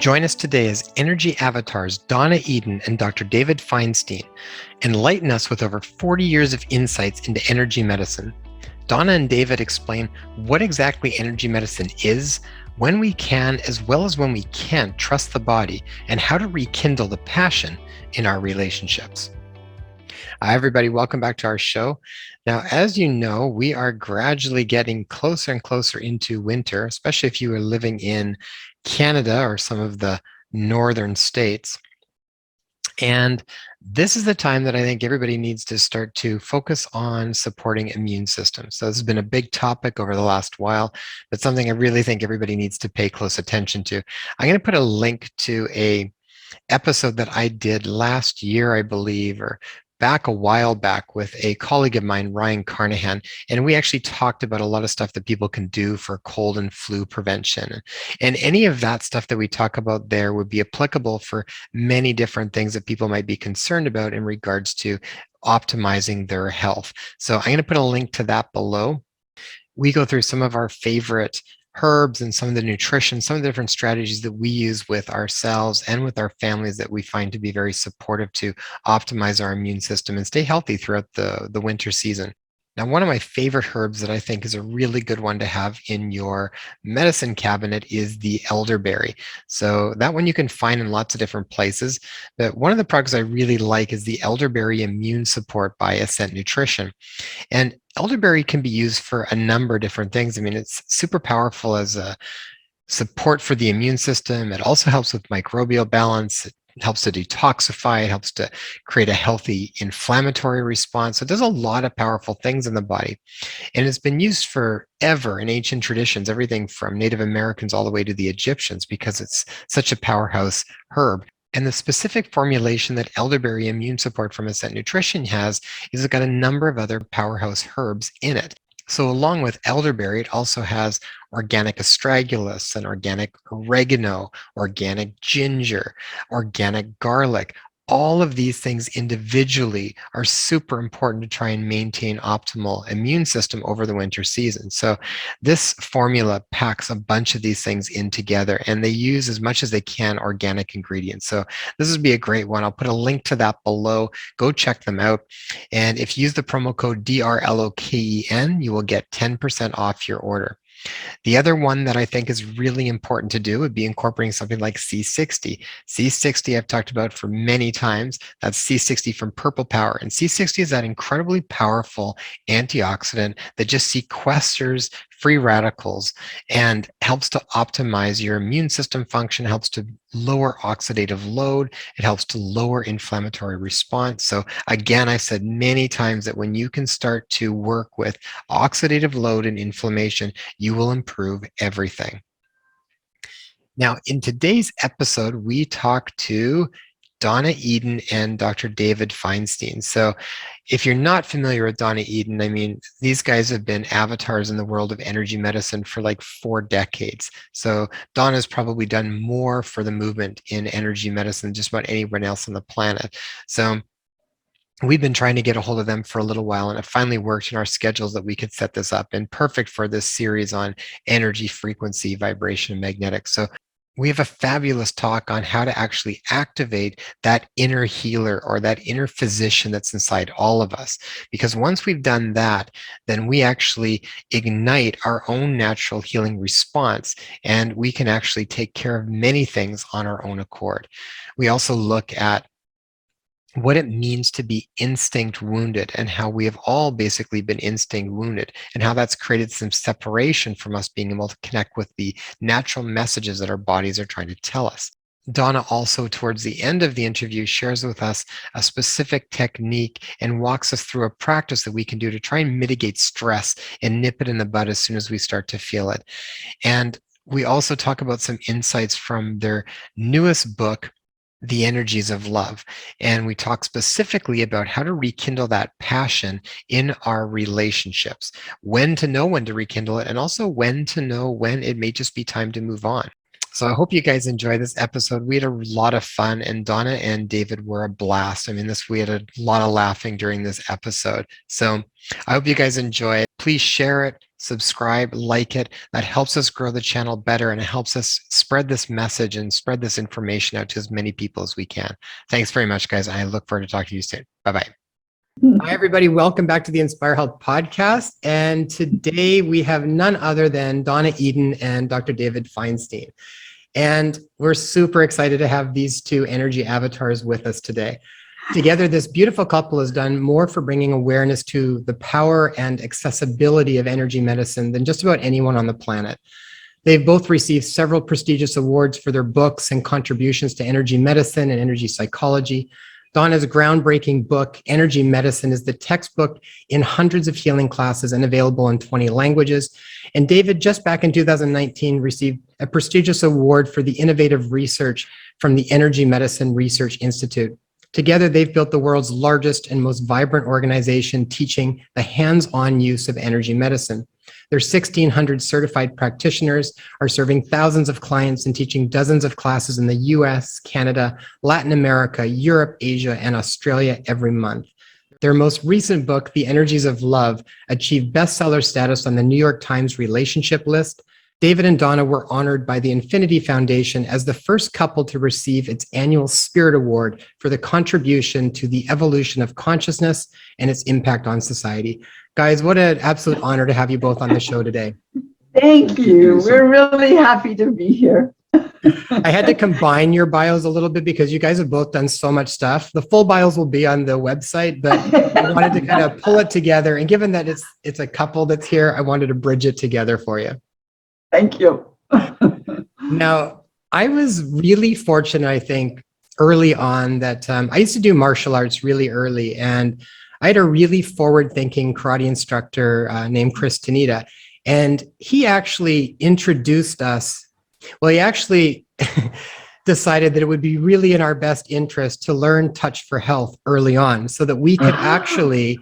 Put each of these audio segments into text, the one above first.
Join us today as energy avatars Donna Eden and Dr. David Feinstein enlighten us with over 40 years of insights into energy medicine. Donna and David explain what exactly energy medicine is, when we can as well as when we can't trust the body, and how to rekindle the passion in our relationships. Hi, everybody. Welcome back to our show. Now, as you know, we are gradually getting closer and closer into winter, especially if you are living in Canada or some of the northern states. And this is the time that I think everybody needs to start to focus on supporting immune systems. So this has been a big topic over the last while, but something I really think everybody needs to pay close attention to. I'm going to put a link to a episode that I did last year, I believe, or back a while back with a colleague of mine, Ryan Carnahan, and we actually talked about a lot of stuff that people can do for cold and flu prevention. And any of that stuff that we talk about there would be applicable for many different things that people might be concerned about in regards to optimizing their health. So I'm going to put a link to that below. We go through some of our favorite herbs and some of the nutrition, some of the different strategies that we use with ourselves and with our families that we find to be very supportive to optimize our immune system and stay healthy throughout the winter season. Now, one of my favorite herbs that I think is a really good one to have in your medicine cabinet is the elderberry. So that one you can find in lots of different places. But one of the products I really like is the Elderberry Immune Support by Ascent Nutrition. And elderberry can be used for a number of different things. I mean, it's super powerful as a support for the immune system. It also helps with microbial balance. It helps to detoxify. It helps to create a healthy inflammatory response. So it does a lot of powerful things in the body. And it's been used forever in ancient traditions, everything from Native Americans all the way to the Egyptians, because it's such a powerhouse herb. And the specific formulation that Elderberry Immune Support from Ascent Nutrition has is it's got a number of other powerhouse herbs in it. So along with elderberry, it also has organic astragalus and organic oregano, organic ginger, organic garlic. All of these things individually are super important to try and maintain optimal immune system over the winter season. So this formula packs a bunch of these things in together, and they use as much as they can organic ingredients. So this would be a great one. I'll put a link to that below. Go check them out. And if you use the promo code DRLOKEN, you will get 10% off your order. The other one that I think is really important to do would be incorporating something like C60. C60 I've talked about for many times. That's C60 from Purple Power. And C60 is that incredibly powerful antioxidant that just sequesters free radicals and helps to optimize your immune system function, helps to lower oxidative load. It helps to lower inflammatory response. So again, I've said many times that when you can start to work with oxidative load and inflammation, you will improve everything. Now, in today's episode, we talk to Donna Eden and Dr. David Feinstein. So if you're not familiar with Donna Eden, I mean, these guys have been avatars in the world of energy medicine for like 4 decades. So Donna's probably done more for the movement in energy medicine than just about anyone else on the planet. So we've been trying to get a hold of them for a little while, and it finally worked in our schedules that we could set this up, and perfect for this series on energy, frequency, vibration, and magnetics. So we have a fabulous talk on how to actually activate that inner healer or that inner physician that's inside all of us. Because once we've done that, then we actually ignite our own natural healing response, and we can actually take care of many things on our own accord. We also look at what it means to be instinct wounded and how we have all basically been instinct wounded and how that's created some separation from us being able to connect with the natural messages that our bodies are trying to tell us. Donna also, towards the end of the interview, shares with us a specific technique and walks us through a practice that we can do to try and mitigate stress and nip it in the bud as soon as we start to feel it. And we also talk about some insights from their newest book, The Energies of Love. And we talk specifically about how to rekindle that passion in our relationships, when to know when to rekindle it, and also when to know when it may just be time to move on. So I hope you guys enjoy this episode. We had a lot of fun, and Donna and David were a blast. I mean, we had a lot of laughing during this episode. So I hope you guys enjoy it. Please share it, subscribe, like it. That helps us grow the channel better, and it helps us spread this message and spread this information out to as many people as we can. Thanks very much, guys. I look forward to talking to you soon. Bye-bye. Hi, everybody. Welcome back to the Inspire Health podcast. And today we have none other than Donna Eden and Dr. David Feinstein. And we're super excited to have these two energy avatars with us today. Together, this beautiful couple has done more for bringing awareness to the power and accessibility of energy medicine than just about anyone on the planet. They've both received several prestigious awards for their books and contributions to energy medicine and energy psychology. Donna's groundbreaking book, Energy Medicine, is the textbook in hundreds of healing classes and available in 20 languages. And David, just back in 2019, received a prestigious award for the innovative research from the Energy Medicine Research Institute. Together, they've built the world's largest and most vibrant organization teaching the hands-on use of energy medicine. Their 1,600 certified practitioners are serving thousands of clients and teaching dozens of classes in the US, Canada, Latin America, Europe, Asia, and Australia every month. Their most recent book, The Energies of Love, achieved bestseller status on the New York Times relationship list. David and Donna were honored by the Infinity Foundation as the first couple to receive its annual Spirit Award for the contribution to the evolution of consciousness and its impact on society. Guys, what an absolute honor to have you both on the show today. Thank you. We're really happy to be here. I had to combine your bios a little bit because you guys have both done so much stuff. The full bios will be on the website, but I wanted to kind of pull it together. And given that it's a couple that's here, I wanted to bridge it together for you. Thank you. Now, I was really fortunate, I think, early on that I used to do martial arts really early. And I had a really forward-thinking karate instructor named Chris Tanita. And he actually introduced us. Well, he actually decided that it would be really in our best interest to learn Touch for Health early on so that we could actually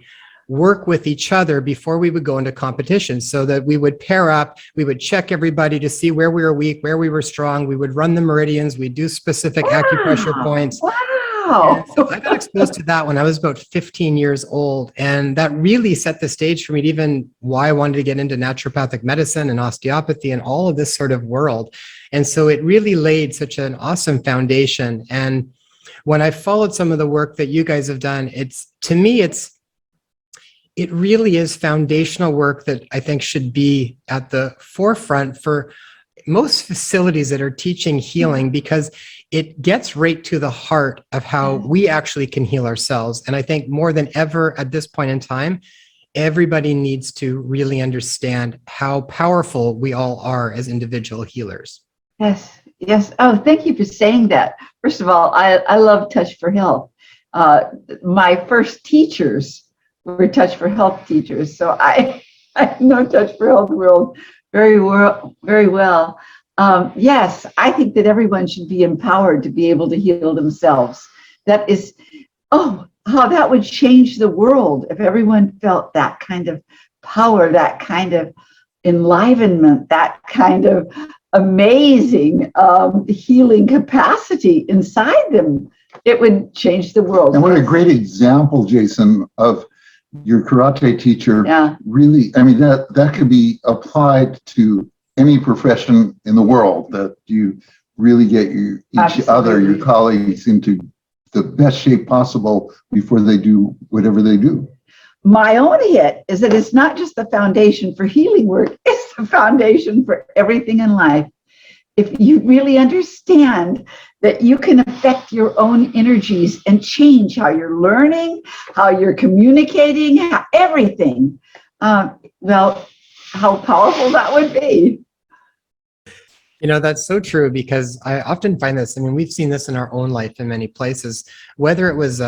work with each other before we would go into competition, so that we would pair up, we would check everybody to see where we were weak, where we were strong, we would run the meridians, we'd do specific acupressure points. Wow. So I got exposed to that when I was about 15 years old, and that really set the stage for me to even why I wanted to get into naturopathic medicine and osteopathy and all of this sort of world. And so it really laid such an awesome foundation. And when I followed some of the work that you guys have done, it really is foundational work that I think should be at the forefront for most facilities that are teaching healing, because it gets right to the heart of how we actually can heal ourselves. And I think more than ever at this point in time, everybody needs to really understand how powerful we all are as individual healers. Yes. Oh, thank you for saying that. First of all, I love Touch for Health. My first teachers were Touch for Health teachers. So I know Touch for Health world very well. Yes, I think that everyone should be empowered to be able to heal themselves. That is, how that would change the world if everyone felt that kind of power, that kind of enlivenment, that kind of amazing healing capacity inside them. It would change the world. And what a great example, Jason, of your karate teacher. Yeah. Really, I mean, that could be applied to any profession in the world, that you really get each other, your colleagues, into the best shape possible before they do whatever they do. My own hit is that it's not just the foundation for healing work, it's the foundation for everything in life. If you really understand that you can affect your own energies and change how you're learning, how you're communicating, everything, well, how powerful that would be. You know, that's so true, because I often find this, I mean, we've seen this in our own life in many places, whether it was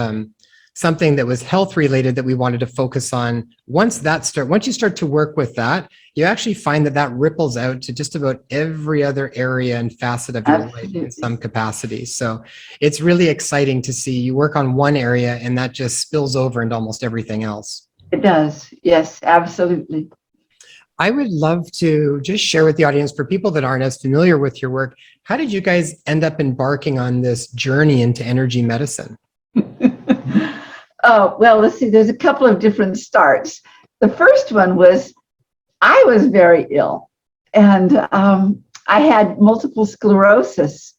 something that was health related that we wanted to focus on. Once you start to work with that, you actually find that ripples out to just about every other area and facet of your life in some capacity. So it's really exciting to see you work on one area and that just spills over into almost everything else. It does. Yes, absolutely. I would love to just share with the audience, for people that aren't as familiar with your work, how did you guys end up embarking on this journey into energy medicine? Oh, well, let's see, there's a couple of different starts. The first one was I was very ill, and I had multiple sclerosis,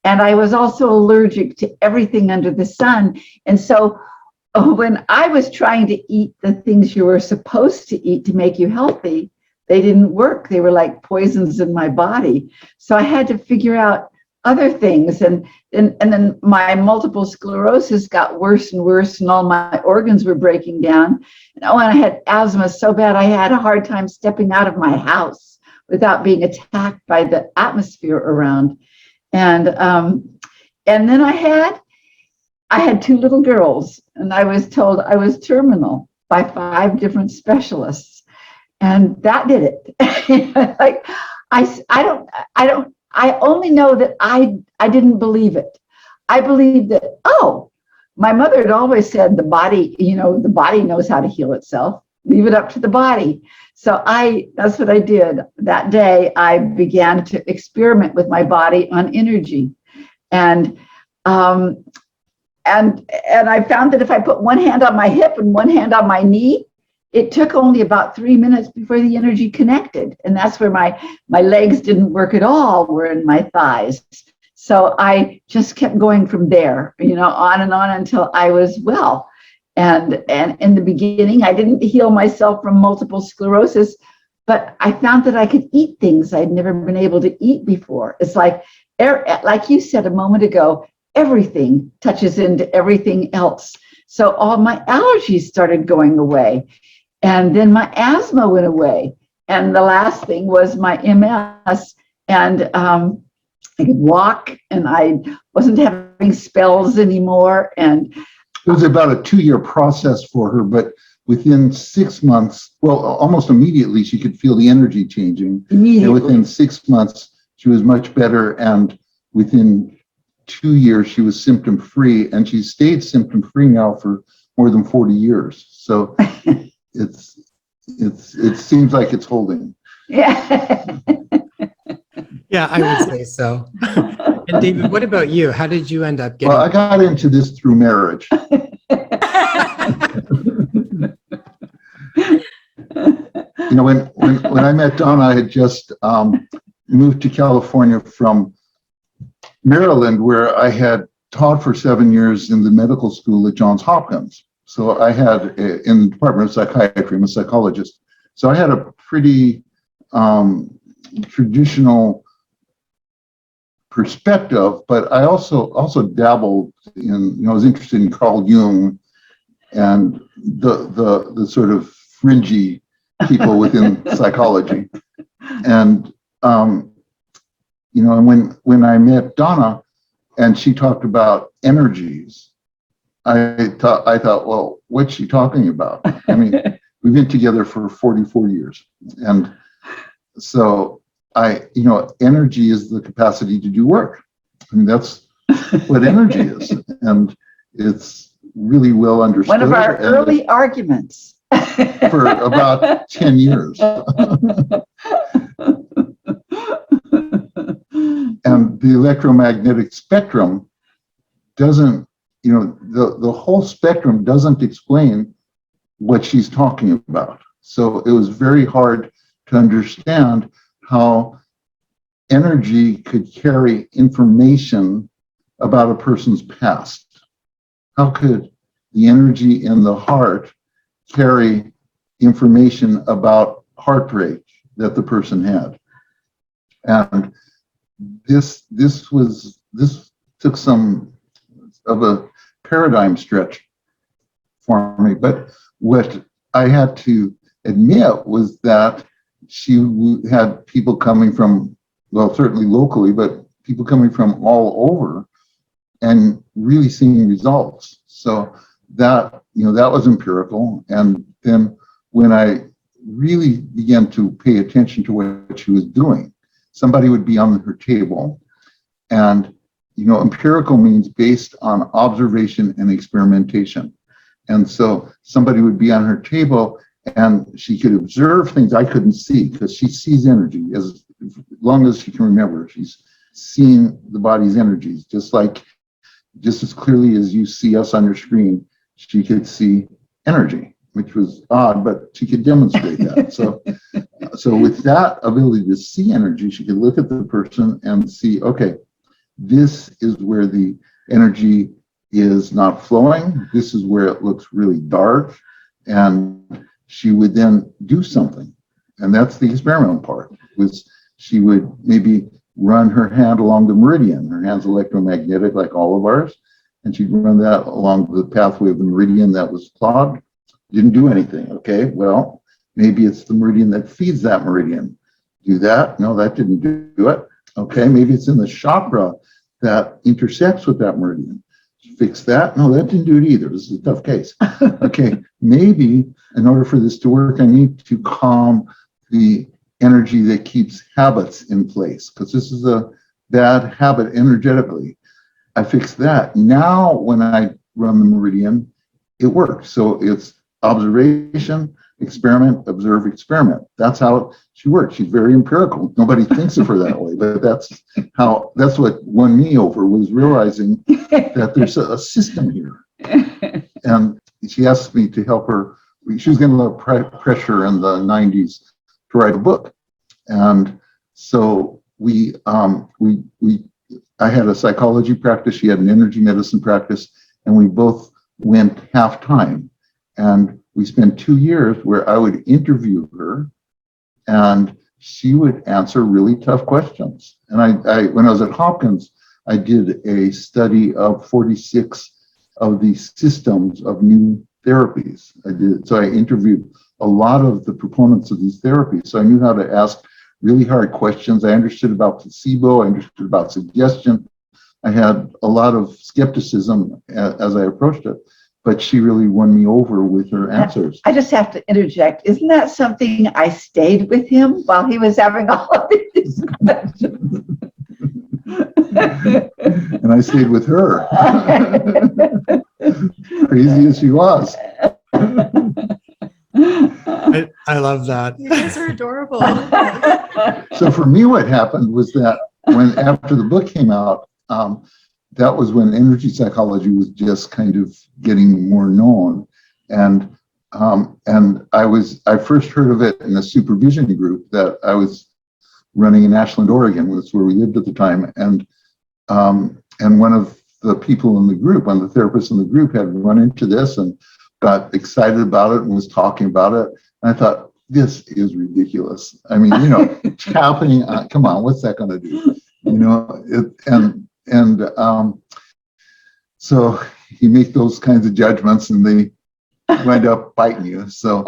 and I was also allergic to everything under the sun. And so when I was trying to eat the things you were supposed to eat to make you healthy, they didn't work. They were like poisons in my body. So I had to figure out other things. And then my multiple sclerosis got worse and worse, and all my organs were breaking down. And I had asthma so bad, I had a hard time stepping out of my house without being attacked by the atmosphere around. And then I had two little girls, and I was told I was terminal by 5 different specialists, and that did it. Like I only know that I didn't believe it. I believed that, my mother had always said the body knows how to heal itself. Leave it up to the body. So that's what I did. That day, I began to experiment with my body on energy. And I found that if I put one hand on my hip and one hand on my knee, it took only about 3 minutes before the energy connected. And that's where my legs didn't work at all, were in my thighs. So I just kept going from there, on and on until I was well. And in the beginning, I didn't heal myself from multiple sclerosis, but I found that I could eat things I'd never been able to eat before. It's like you said a moment ago, everything touches into everything else. So all my allergies started going away. And then my asthma went away. And the last thing was my MS. And I could walk, and I wasn't having spells anymore. And it was about a 2-year process for her, but within 6 months, well, almost immediately, she could feel the energy changing. And within 6 months, she was much better. And within 2 years, she was symptom-free, and she's stayed symptom-free now for more than 40 years. So it seems like it's holding. Yeah. Yeah, I would say so. And David, what about you? How did you end up getting? Well, I got into this through marriage. When I met Donna, I had just moved to California from Maryland, where I had taught for 7 years in the medical school at Johns Hopkins. So I had, in the Department of Psychiatry, I'm a psychologist. So I had a pretty traditional perspective, but I also dabbled in, I was interested in Carl Jung and the sort of fringy people within psychology. And and when I met Donna and she talked about energies, I thought, well, what's she talking about? I mean, we've been together for 44 years. And so energy is the capacity to do work. I mean, that's what energy is. And it's really well understood. One of our early arguments. For about 10 years. And the electromagnetic spectrum doesn't, the whole spectrum doesn't explain what she's talking about. So it was very hard to understand how energy could carry information about a person's past. How could the energy in the heart carry information about heartbreak that the person had? And this took some of a paradigm stretch for me. But what I had to admit was that she had people coming from, well, certainly locally, but people coming from all over and really seeing results. So that was empirical. And then when I really began to pay attention to what she was doing, somebody would be on her table, and empirical means based on observation and experimentation. And so somebody would be on her table and she could observe things I couldn't see, because she sees energy as long as she can remember. She's seen the body's energies just as clearly as you see us on your screen. She could see energy, which was odd, but she could demonstrate that. So So with that ability to see energy, she could look at the person and see, okay, this is where the energy is not flowing. This is where it looks really dark. And she would then do something. And that's the experimental part, was she would maybe run her hand along the meridian. Her hand's electromagnetic like all of ours. And she'd run that along the pathway of the meridian that was clogged. Didn't do anything. Okay, well, maybe it's the meridian that feeds that meridian. Do that? No, that didn't do it. Okay, maybe it's in the chakra that intersects with that meridian. Fix that? No, that didn't do it either. This is a tough case. Okay, maybe in order for this to work, I need to calm the energy that keeps habits in place, because this is a bad habit energetically. I fix that. Now, when I run the meridian, it works. So it's observation, experiment, observe, experiment. That's how she works. She's very empirical. Nobody thinks of her that way, but that's what won me over, was realizing that there's a system here. And she asked me to help her. She was getting a lot of pressure in the 90s to write a book. And so I had a psychology practice. She had an energy medicine practice, and we both went half time. And we spent 2 years where I would interview her and she would answer really tough questions. And I when I was at Hopkins, I did a study of 46 of the systems of new therapies. So I interviewed a lot of the proponents of these therapies. So I knew how to ask really hard questions. I understood about placebo. I understood about suggestion. I had a lot of skepticism as I approached it, but she really won me over with her answers. I just have to interject. Isn't that something I stayed with him while he was having all of these questions? And I stayed with her. Crazy as she was. I love that. You guys are adorable. So for me, what happened was that after the book came out, that was when energy psychology was just kind of getting more known. And I first heard of it in a supervision group that I was running in Ashland, Oregon, that's where we lived at the time. And one of the people in the group, one of the therapists in the group, had run into this and got excited about it and was talking about it. And I thought, this is ridiculous. I mean, tapping, come on, what's that going to do? So you make those kinds of judgments and they wind up biting you. So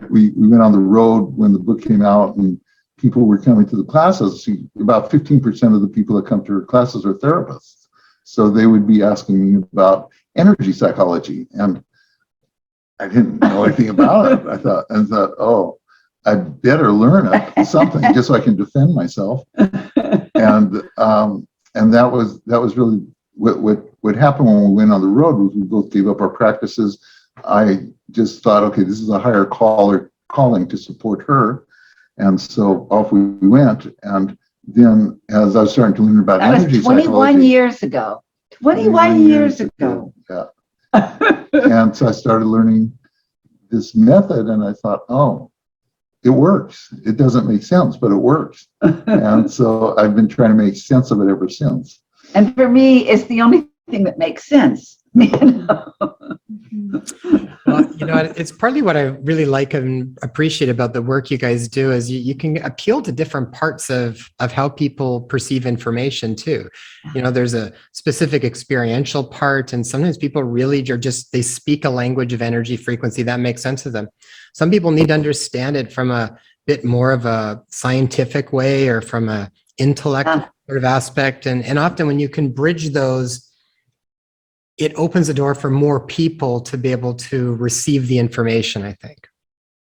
we went on the road when the book came out and people were coming to the classes. About 15% of the people that come to her classes are therapists. So they would be asking me about energy psychology, and I didn't know anything about it. I thought, oh, I better learn something just so I can defend myself. And that was really what happened when we went on the road. Was we both gave up our practices. I just thought, okay, this is a higher calling to support her, and so off we went. And then, as I was starting to learn about energy psychology, 21 years ago. 21 years ago. Yeah. And so I started learning this method, and I thought, oh, it works. It doesn't make sense, but it works. And so I've been trying to make sense of it ever since. And for me, it's the only thing that makes sense. Well, it's partly what I really like and appreciate about the work you guys do is you can appeal to different parts of how people perceive information too. There's a specific experiential part, and sometimes people really are they speak a language of energy frequency that makes sense to them. Some people need to understand it from a bit more of a scientific way or from a intellect sort of aspect. And often when you can bridge those, it opens the door for more people to be able to receive the information, I think.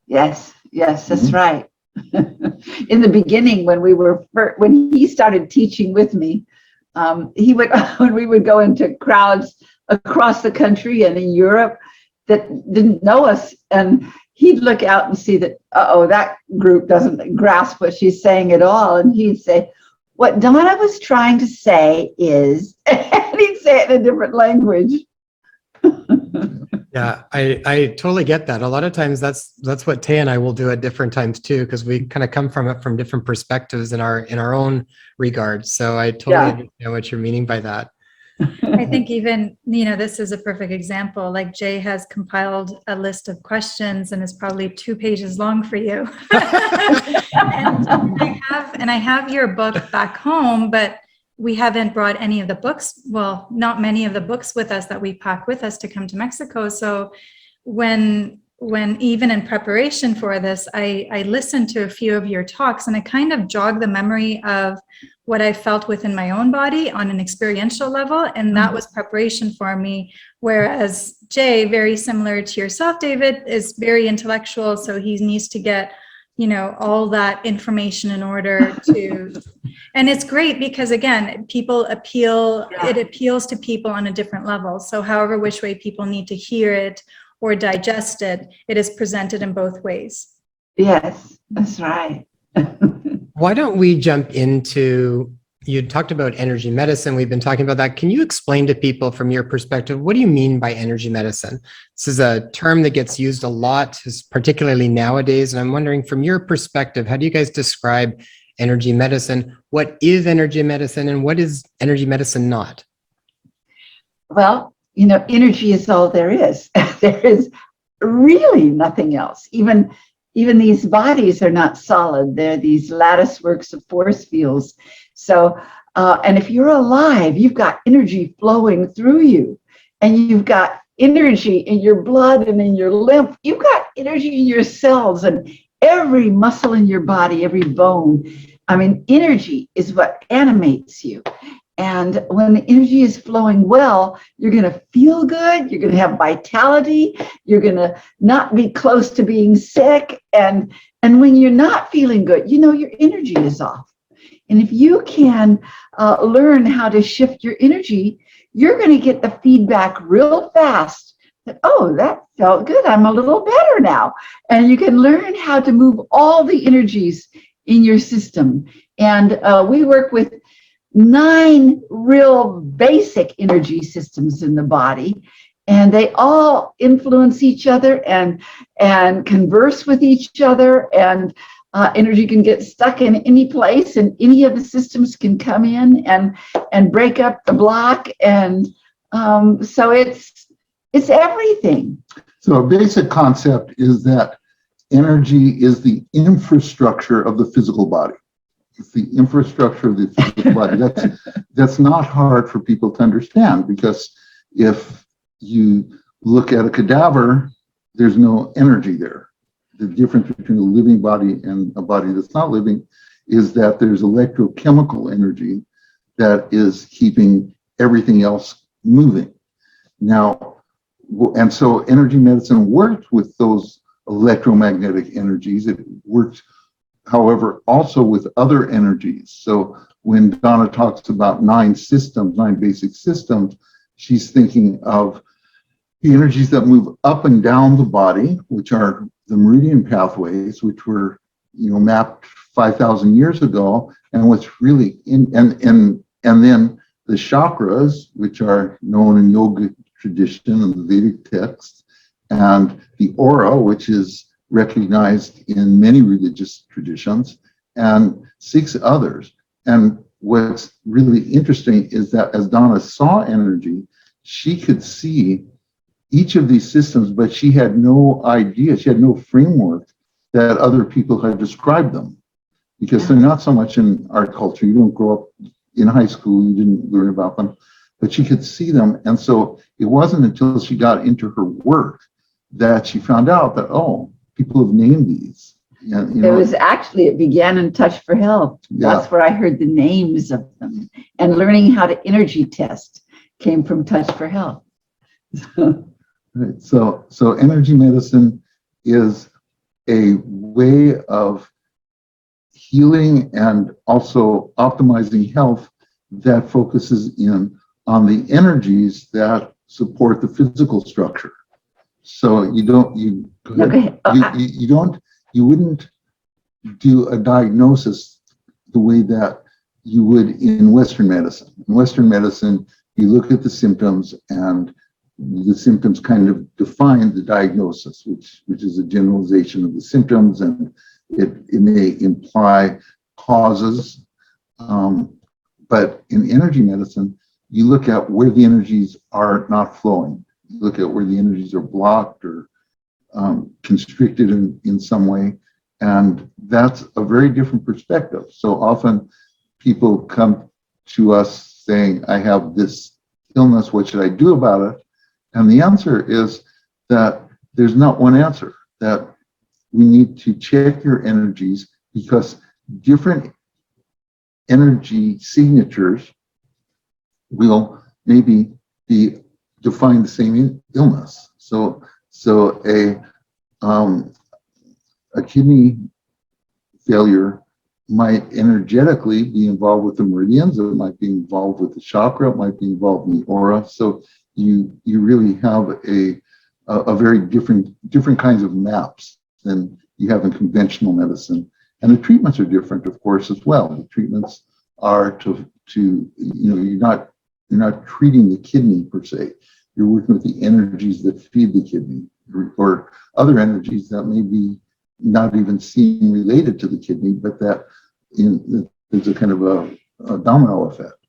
Yes, that's right. In the beginning, when he started teaching with me, when we would go into crowds across the country and in Europe that didn't know us, and he'd look out and see that, that group doesn't grasp what she's saying at all. And he'd say, what Donna was trying to say is, and he'd say it in a different language. Yeah, I totally get that. A lot of times that's what Tay and I will do at different times too, because we kind of come from it from different perspectives in our own regards. So I totally Yeah. understand what you're meaning by that. I think even, this is a perfect example. Like Jay has compiled a list of questions and is probably 2 pages long for you. and I have your book back home, but we haven't brought any of the books. Well, not many of the books with us that we pack with us to come to Mexico. So when even in preparation for this, I listened to a few of your talks, and it kind of jogged the memory of what I felt within my own body on an experiential level. And that was preparation for me. Whereas Jay, very similar to yourself, David, is very intellectual. So he needs to get, all that information in order to, and it's great because again, it appeals to people on a different level. So however, which way people need to hear it or digest it, it is presented in both ways. Yes, that's right. Why don't we jump into, you talked about energy medicine. We've been talking about that. Can you explain to people from your perspective, what do you mean by energy medicine? This is a term that gets used a lot, particularly nowadays. And I'm wondering from your perspective, how do you guys describe energy medicine? What is energy medicine and what is energy medicine not? Well, energy is all there is. There is really nothing else. Even these bodies are not solid. They're these lattice works of force fields. So, and if you're alive, you've got energy flowing through you, and you've got energy in your blood and in your lymph. You've got energy in your cells and every muscle in your body, every bone. I mean, energy is what animates you. And when the energy is flowing well, you're going to feel good. You're going to have vitality. You're going to not be close to being sick. And when you're not feeling good, your energy is off. And if you can learn how to shift your energy, you're going to get the feedback real fast that, oh, that felt good. I'm a little better now. And you can learn how to move all the energies in your system. And we work with 9 real basic energy systems in the body, and they all influence each other and converse with each other, and energy can get stuck in any place, and any of the systems can come in and break up the block, and so it's everything. So a basic concept is that energy is the infrastructure of the physical body. It's the infrastructure of the physical body. That's not hard for people to understand, because if you look at a cadaver, there's no energy there. The difference between a living body and a body that's not living is that there's electrochemical energy that is keeping everything else moving. Now, and so energy medicine worked with those electromagnetic energies. It worked, however, also with other energies. So when Donna talks about 9 basic systems, she's thinking of the energies that move up and down the body, which are the meridian pathways, which were, mapped 5,000 years ago, and what's really and then the chakras, which are known in yoga tradition and the Vedic texts, and the aura, which is recognized in many religious traditions, and 6 others. And what's really interesting is that as Donna saw energy, she could see each of these systems, but she had no idea, she had no framework that other people had described them, because they're not so much in our culture. You don't grow up in high school, you didn't learn about them, but she could see them. And so it wasn't until she got into her work that she found out that, oh, people have named these. It began in Touch for Health. That's where I heard the names of them. And learning how to energy test came from Touch for Health. Right. So energy medicine is a way of healing and also optimizing health that focuses in on the energies that support the physical structure. So you wouldn't do a diagnosis the way that you would in Western medicine. In Western medicine, you look at the symptoms and the symptoms kind of define the diagnosis, which is a generalization of the symptoms, and it may imply causes. But in energy medicine, you look at where the energies are not flowing. You look at where the energies are blocked or constricted in some way. And that's a very different perspective. So often people come to us saying, I have this illness, what should I do about it? And the answer is that there's not one answer, that we need to check your energies, because different energy signatures will maybe define the same illness. So a kidney failure might energetically be involved with the meridians, or it might be involved with the chakra, it might be involved in the aura. So you really have a very different kinds of maps than you have in conventional medicine. And the treatments are different, of course, as well. The treatments are to you're not treating the kidney per se. You're working with the energies that feed the kidney, or other energies that may be not even seem related to the kidney, but that there's a kind of a domino effect.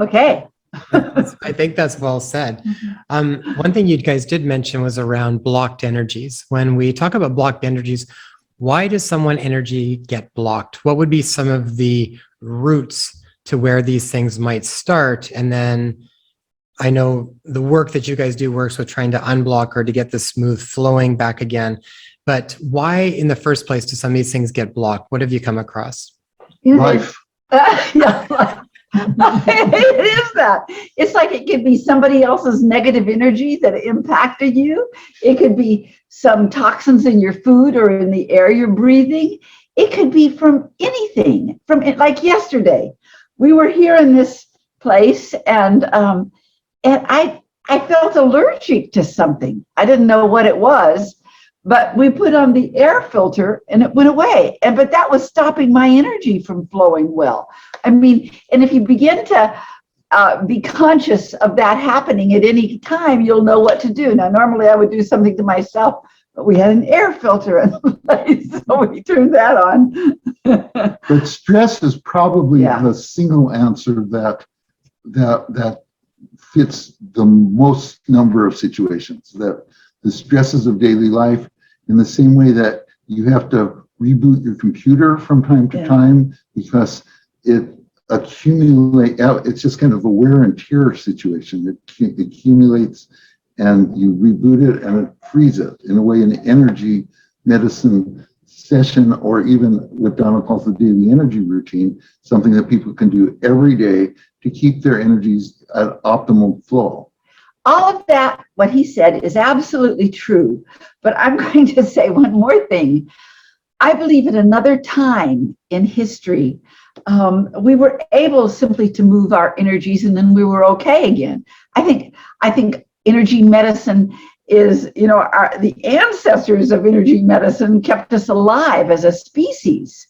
Okay. I think that's well said. One thing you guys did mention was around blocked energies. When we talk about blocked energies, why does someone energy get blocked? What would be some of the roots to where these things might start? And then I know the work that you guys do works with trying to unblock or to get the smooth flowing back again. But why in the first place do some of these things get blocked? What have you come across? Life. Yeah. It is that. It's like it could be somebody else's negative energy that impacted you. It could be some toxins in your food or in the air you're breathing. It could be from anything. From it, like yesterday, we were here in this place, and I felt allergic to something. I didn't know what it was, but we put on the air filter and it went away. But that was stopping my energy from flowing well. I mean, and if you begin to be conscious of that happening at any time, you'll know what to do. Now, normally I would do something to myself, but we had an air filter in the place, so we turned that on. But stress is probably the single answer that fits the most number of situations. That the stresses of daily life, in the same way that you have to reboot your computer from time to time because it accumulates. It's just kind of a wear and tear situation. It accumulates, and you reboot it and it frees it. In a way, an energy medicine session, or even what Donna calls the daily energy routine, something that people can do every day to keep their energies at optimal flow. All of that, what he said, is absolutely true. But I'm going to say one more thing. I believe at another time in history, we were able simply to move our energies, and then we were okay again. I think energy medicine is, the ancestors of energy medicine kept us alive as a species.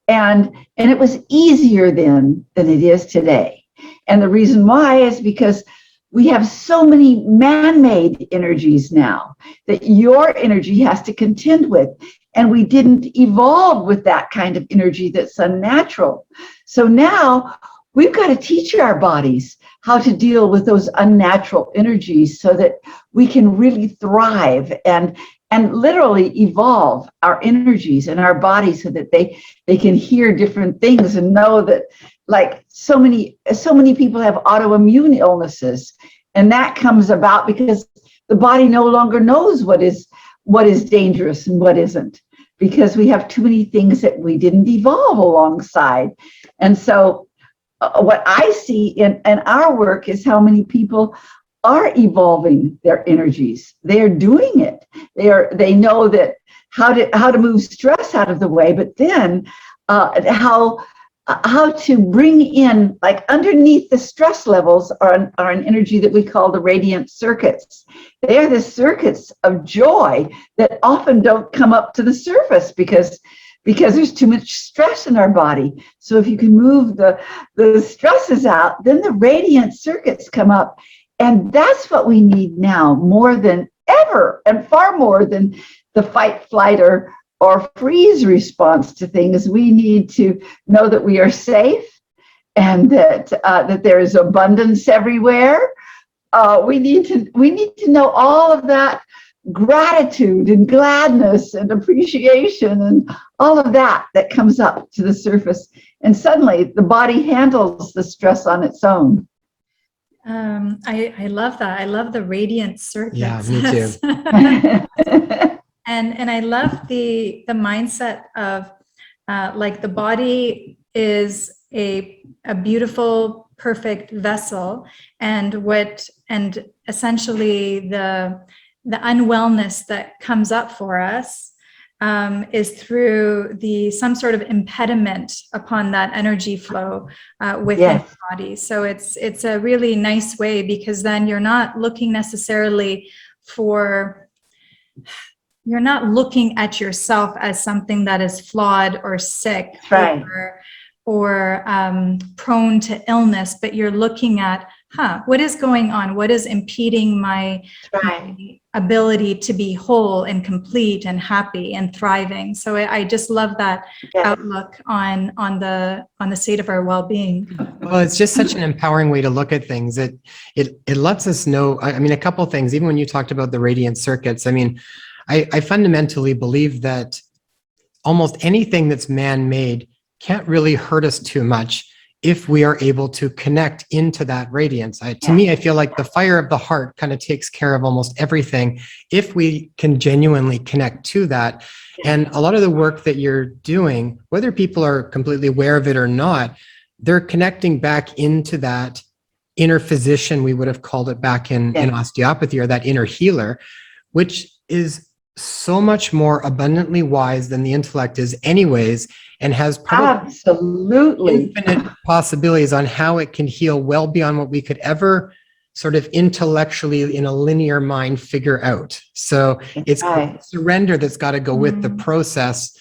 And it was easier then than it is today. And the reason why is because we have so many man-made energies now that your energy has to contend with. And we didn't evolve with that kind of energy that's unnatural. So now we've got to teach our bodies how to deal with those unnatural energies so that we can really thrive and literally evolve our energies and our bodies so that they can hear different things and know that, like so many people have autoimmune illnesses, and that comes about because the body no longer knows what is dangerous and what isn't, because we have too many things that we didn't evolve alongside. And so what I see in our work is how many people are evolving their energies. They are doing it. They know that how to move stress out of the way, but then how to bring in, like underneath the stress levels are an energy that we call the radiant circuits. They are the circuits of joy that often don't come up to the surface because there's too much stress in our body. So if you can move the stresses out, then the radiant circuits come up, And that's what we need now more than ever, and far more than the fight, flight, or freeze response to things. We need to know that we are safe and that there is abundance everywhere. We need to know all of that gratitude and gladness and appreciation and all of that comes up to the surface. And suddenly the body handles the stress on its own. I love that. I love the radiant circuits. Yeah, me too. And I love the mindset of like the body is a beautiful, perfect vessel, and essentially the unwellness that comes up for us is through some sort of impediment upon that energy flow within the body. So it's a really nice way, because then you're not looking necessarily you're not looking at yourself as something that is flawed or sick, right, or prone to illness, but you're looking at, what is going on? What is impeding my ability to be whole and complete and happy and thriving? So I just love that outlook on the state of our well-being. Well, it's just such an empowering way to look at things. It lets us know, I mean, a couple of things, even when you talked about the radiant circuits, I mean, I fundamentally believe that almost anything that's man-made can't really hurt us too much if we are able to connect into that radiance. To me, I feel like the fire of the heart kind of takes care of almost everything if we can genuinely connect to that. And a lot of the work that you're doing, whether people are completely aware of it or not, they're connecting back into that inner physician, we would have called it back in osteopathy, or that inner healer, which is so much more abundantly wise than the intellect is anyways, and has probably absolutely infinite possibilities on how it can heal well beyond what we could ever sort of intellectually in a linear mind figure out. So it's surrender that's got to go with the process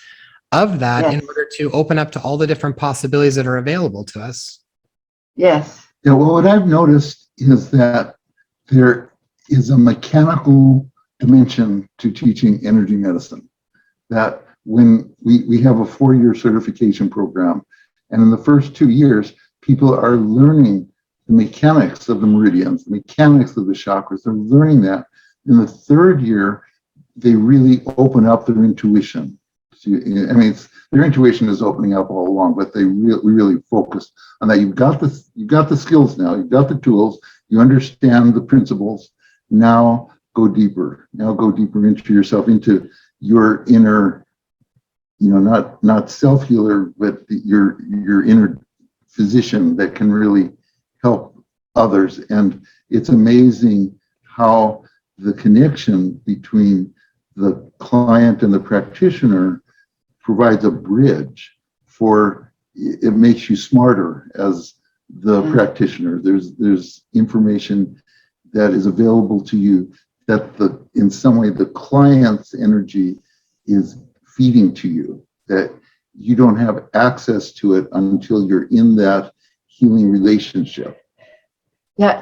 of that in order to open up to all the different possibilities that are available to us. Yes. Yeah, well, what I've noticed is that there is a mechanical dimension to teaching energy medicine, that when we have a 4-year certification program, and in the first 2 years, people are learning the mechanics of the meridians, the mechanics of the chakras. They're learning that. In the 3rd year, they really open up their intuition. I mean, their intuition is opening up all along, but we really focus on that. You've got the skills now. You've got the tools. You understand the principles. Now go deeper. Now go deeper into yourself, into your inner, not self-healer, but your inner physician that can really help others. And it's amazing how the connection between the client and the practitioner provides a bridge it makes you smarter as the practitioner. There's information that is available to you that in some way the client's energy is feeding to you, that you don't have access to it until you're in that healing relationship. Yeah,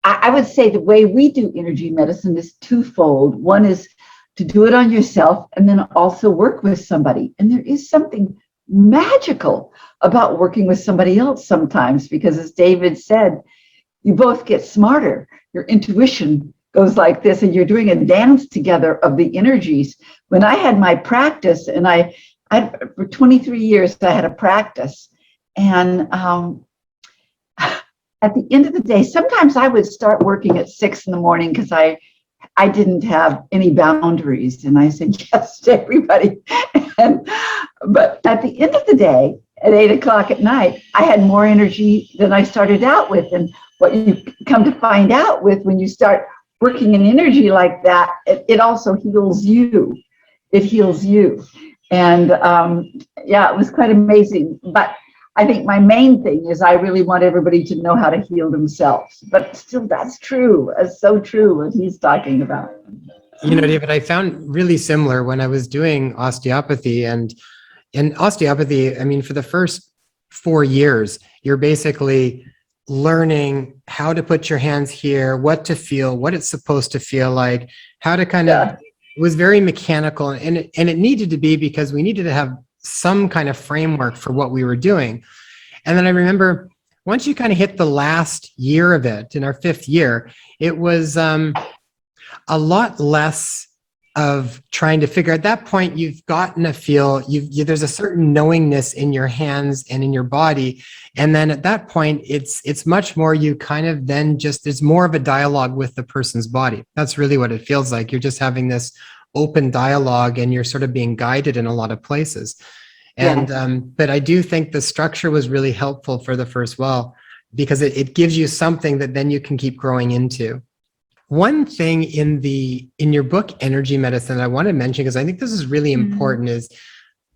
I would say the way we do energy medicine is twofold. One is to do it on yourself, and then also work with somebody. And there is something magical about working with somebody else sometimes, because as David said, you both get smarter. Your intuition goes like this, and you're doing a dance together of the energies. When I had my practice, and I for 23 years, I had a practice. And at the end of the day, sometimes I would start working at 6 a.m. because I didn't have any boundaries. And I said yes to everybody. But at the end of the day, at 8 o'clock at night, I had more energy than I started out with. And what you come to find out when you start working in energy like that, it also heals you. It heals you. And it was quite amazing. But I think my main thing is I really want everybody to know how to heal themselves. But still, that's true. It's so true what he's talking about. David, I found really similar when I was doing osteopathy. And in osteopathy, I mean, for the first 4 years, you're basically learning how to put your hands here, what to feel, what it's supposed to feel like, how to kind of, it was very mechanical, and it needed to be, because we needed to have some kind of framework for what we were doing. And then I remember once you kind of hit the last year of it, in our 5th year, it was a lot less of trying to figure. At that point, you've gotten a feel, there's a certain knowingness in your hands and in your body. And then at that point, it's much more, you kind of then just, there's more of a dialogue with the person's body. That's really what it feels like. You're just having this open dialogue, and you're sort of being guided in a lot of places. And but I do think the structure was really helpful for the first while, because it gives you something that then you can keep growing into. One thing in your book, Energy Medicine, that I want to mention, because I think this is really important, is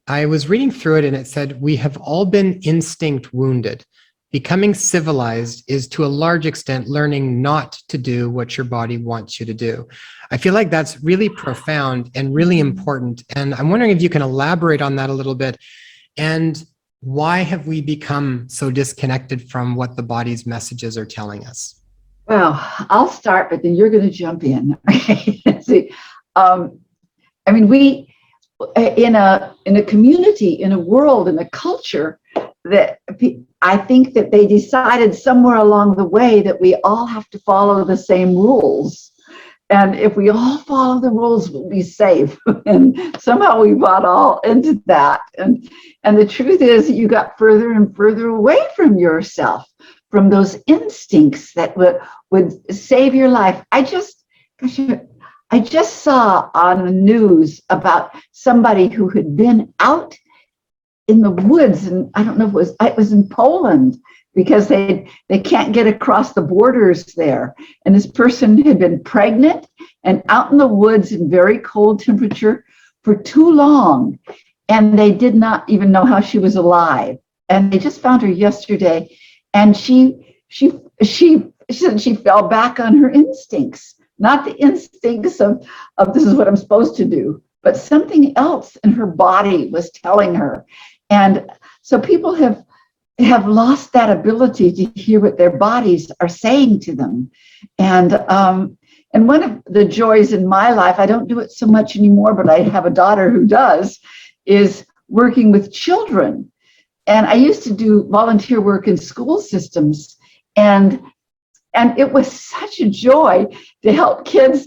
I was reading through it, and it said, we have all been instinct wounded. Becoming civilized is to a large extent learning not to do what your body wants you to do. I feel like that's really profound and really important. And I'm wondering if you can elaborate on that a little bit. And why have we become so disconnected from what the body's messages are telling us? Well, I'll start, but then you're going to jump in. See, I mean, we in a community, in a world, in a culture, that I think that they decided somewhere along the way that we all have to follow the same rules. And if we all follow the rules, we'll be safe. And somehow we bought all into that. And the truth is, you got further and further away from yourself, from those instincts that would save your life. I just saw on the news about somebody who had been out in the woods, and I don't know if it was in Poland, because they can't get across the borders there. And this person had been pregnant and out in the woods in very cold temperature for too long, and they did not even know how she was alive. And they just found her yesterday, and she said she fell back on her instincts, not the instincts of this is what I'm supposed to do, but something else in her body was telling her. And so people have lost that ability to hear what their bodies are saying to them. And one of the joys in my life, I don't do it so much anymore, but I have a daughter who does, is working with children. And I used to do volunteer work in school systems. And it was such a joy to help kids,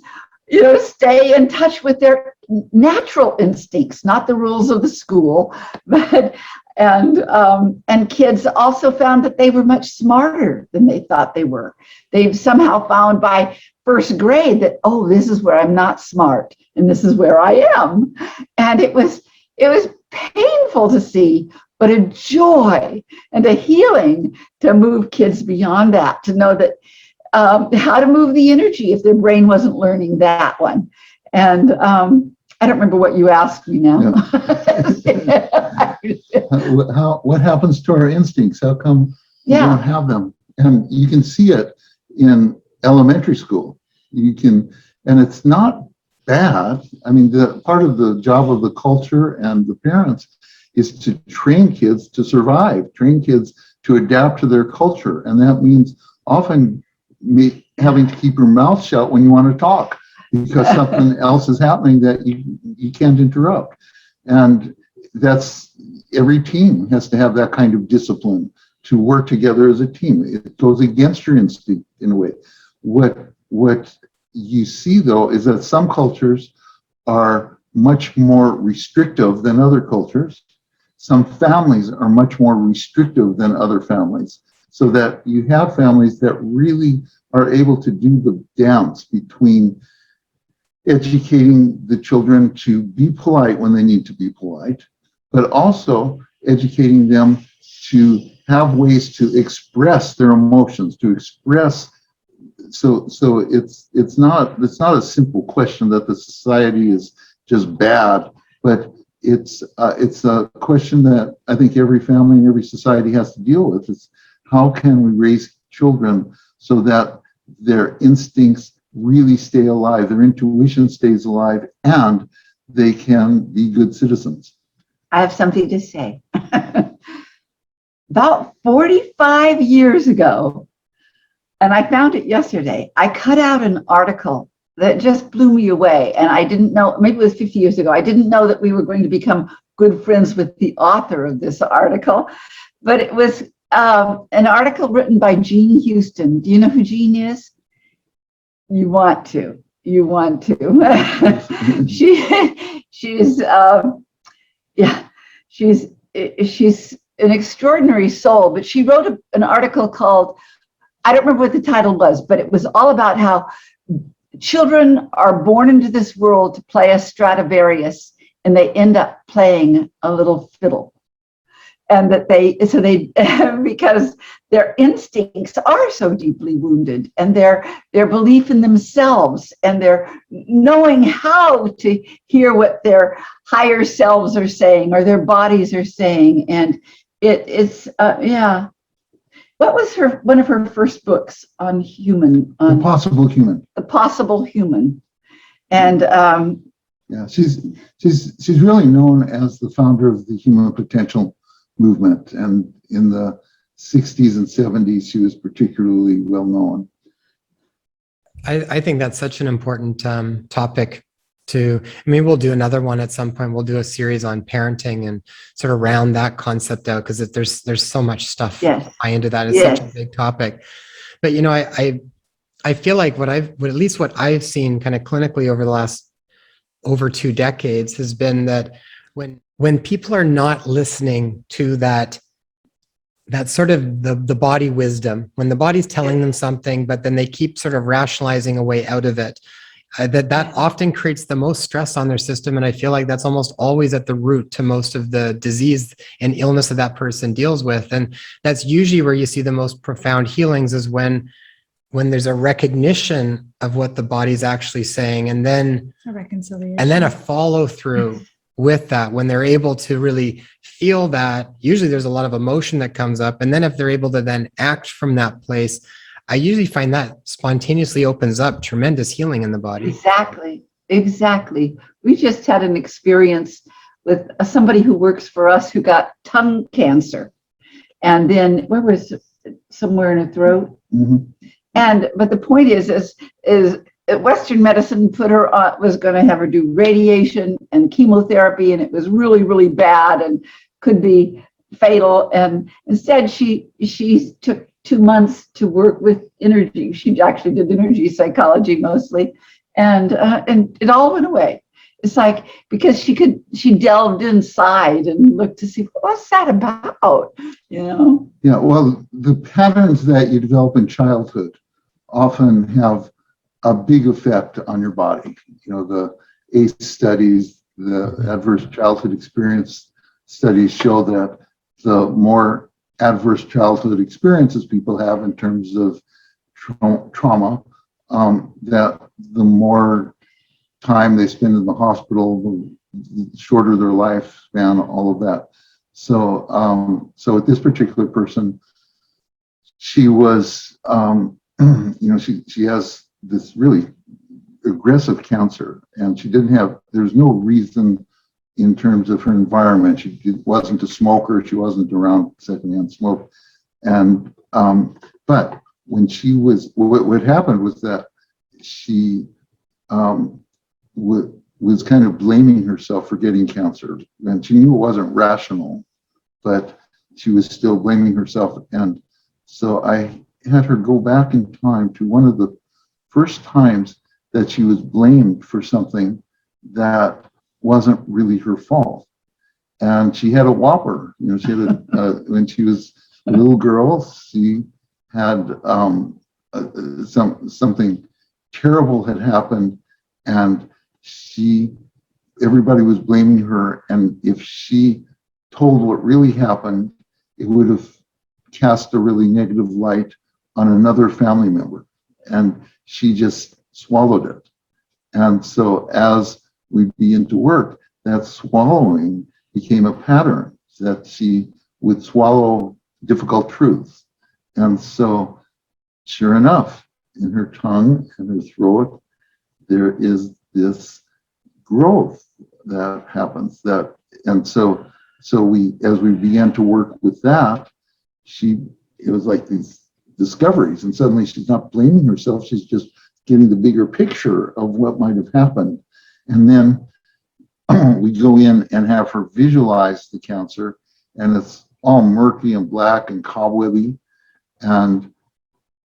stay in touch with their natural instincts, not the rules of the school, but and kids also found that they were much smarter than they thought they were. They've somehow found by first grade that, oh, this is where I'm not smart and this is where I am. And it was painful to see, but a joy and a healing to move kids beyond that, to know that how to move the energy if their brain wasn't learning that one. And I don't remember what you asked me now. Yeah. What happens to our instincts? How come we don't have them? And you can see it in elementary school. And it's not bad. I mean, the part of the job of the culture and the parents is to train kids to survive, train kids to adapt to their culture. And that means often having to keep your mouth shut when you want to talk, because something else is happening that you can't interrupt. And that's, every team has to have that kind of discipline to work together as a team. It goes against your instinct in a way. What you see, though, is that some cultures are much more restrictive than other cultures. Some families are much more restrictive than other families, so that you have families that really are able to do the dance between educating the children to be polite when they need to be polite, but also educating them to have ways to express their emotions, to express. So it's not a simple question that the society is just bad, but it's a question that I think every family and every society has to deal with. It's how can we raise children so that their instincts really stay alive, their intuition stays alive, and they can be good citizens. I have something to say. About 45 years ago, And I found it yesterday. I cut out an article that just blew me away. And I didn't know, maybe it was 50 years ago, I didn't know that we were going to become good friends with the author of this article. But it was an article written by Jean Houston. Do you know who Jean is? You want to. You want to. She's an extraordinary soul, but she wrote an article called, I don't remember what the title was, but it was all about how children are born into this world to play a Stradivarius, and they end up playing a little fiddle. And that because their instincts are so deeply wounded, and their belief in themselves, and their knowing how to hear what their higher selves are saying or their bodies are saying. And it's What was one of her first books on human? The Possible Human. The Possible Human. And she's really known as the founder of the human potential movement, and in the 60s and 70s she was particularly well known. I think that's such an important topic to, maybe we'll do another one at some point. We'll do a series on parenting and sort of round that concept out, because there's so much stuff into that. It's such a big topic. But I feel like what I've seen kind of clinically over the last over 2 decades has been that when people are not listening to that sort of the body wisdom, when the body's telling them something, but then they keep sort of rationalizing a way out of it, that often creates the most stress on their system. And I feel like that's almost always at the root to most of the disease and illness that person deals with. And that's usually where you see the most profound healings, is when there's a recognition of what the body's actually saying, and then a reconciliation, and then a follow through with that. When they're able to really feel that, usually there's a lot of emotion that comes up. And then if they're able to then act from that place, I usually find that spontaneously opens up tremendous healing in the body. Exactly. We just had an experience with somebody who works for us who got tongue cancer. And then where was it? Somewhere in her throat. Mm-hmm. But the point is Western medicine put her on, was going to have her do radiation and chemotherapy, and it was really, really bad and could be fatal. And instead, she took 2 months to work with energy. She actually did energy psychology mostly, and it all went away. It's like, because she delved inside and looked to see, what's that about, Yeah, well, the patterns that you develop in childhood often have a big effect on your body. The ACE studies, the adverse childhood experience studies show that the more adverse childhood experiences people have in terms of trauma, that the more time they spend in the hospital, the shorter their lifespan, all of that. So with this particular person, she was, she has this really aggressive cancer, and there's no reason in terms of her environment. She wasn't a smoker. She wasn't around secondhand smoke. And, but when she was, what happened was that she was kind of blaming herself for getting cancer. And she knew it wasn't rational, but she was still blaming herself. And so I had her go back in time to one of the first times that she was blamed for something that wasn't really her fault. And she had a whopper. She had when she was a little girl, she had something terrible had happened, and everybody was blaming her. And if she told what really happened, it would have cast a really negative light on another family member, and she just swallowed it. And so as we began to work, that swallowing became a pattern, that she would swallow difficult truths. And so sure enough, in her tongue and her throat, there is this growth that happens. And so we, as we began to work with that, it was like these discoveries. And suddenly she's not blaming herself. She's just getting the bigger picture of what might have happened. And then we go in and have her visualize the cancer, and it's all murky and black and cobwebby. And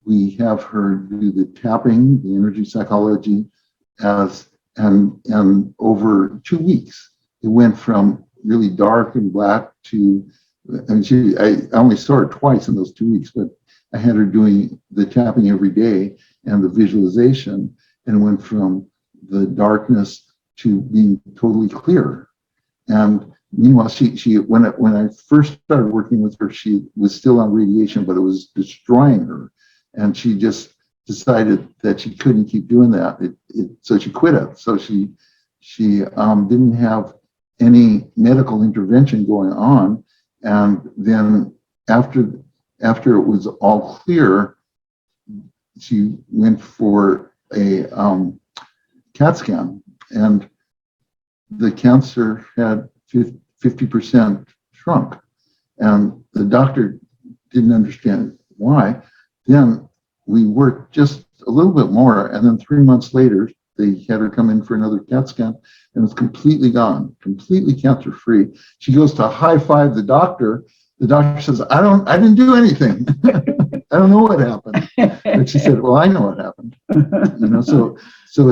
we have her do the tapping, the energy psychology, and over 2 weeks, it went from really dark and black to, I only saw her twice in those 2 weeks, but I had her doing the tapping every day and the visualization, and went from the darkness to being totally clear. And meanwhile, she when I first started working with her, she was still on radiation, but it was destroying her, and she just decided that she couldn't keep doing that. So she quit it. So she didn't have any medical intervention going on, and then after it was all clear, she went for a CAT scan, and the cancer had 50% shrunk, and the doctor didn't understand why. Then we worked just a little bit more, and then 3 months later, they had her come in for another CAT scan, and it's completely gone, completely cancer-free. She goes to high five the doctor. The doctor says, I didn't do anything. I don't know what happened. And she said, well, I know what happened. So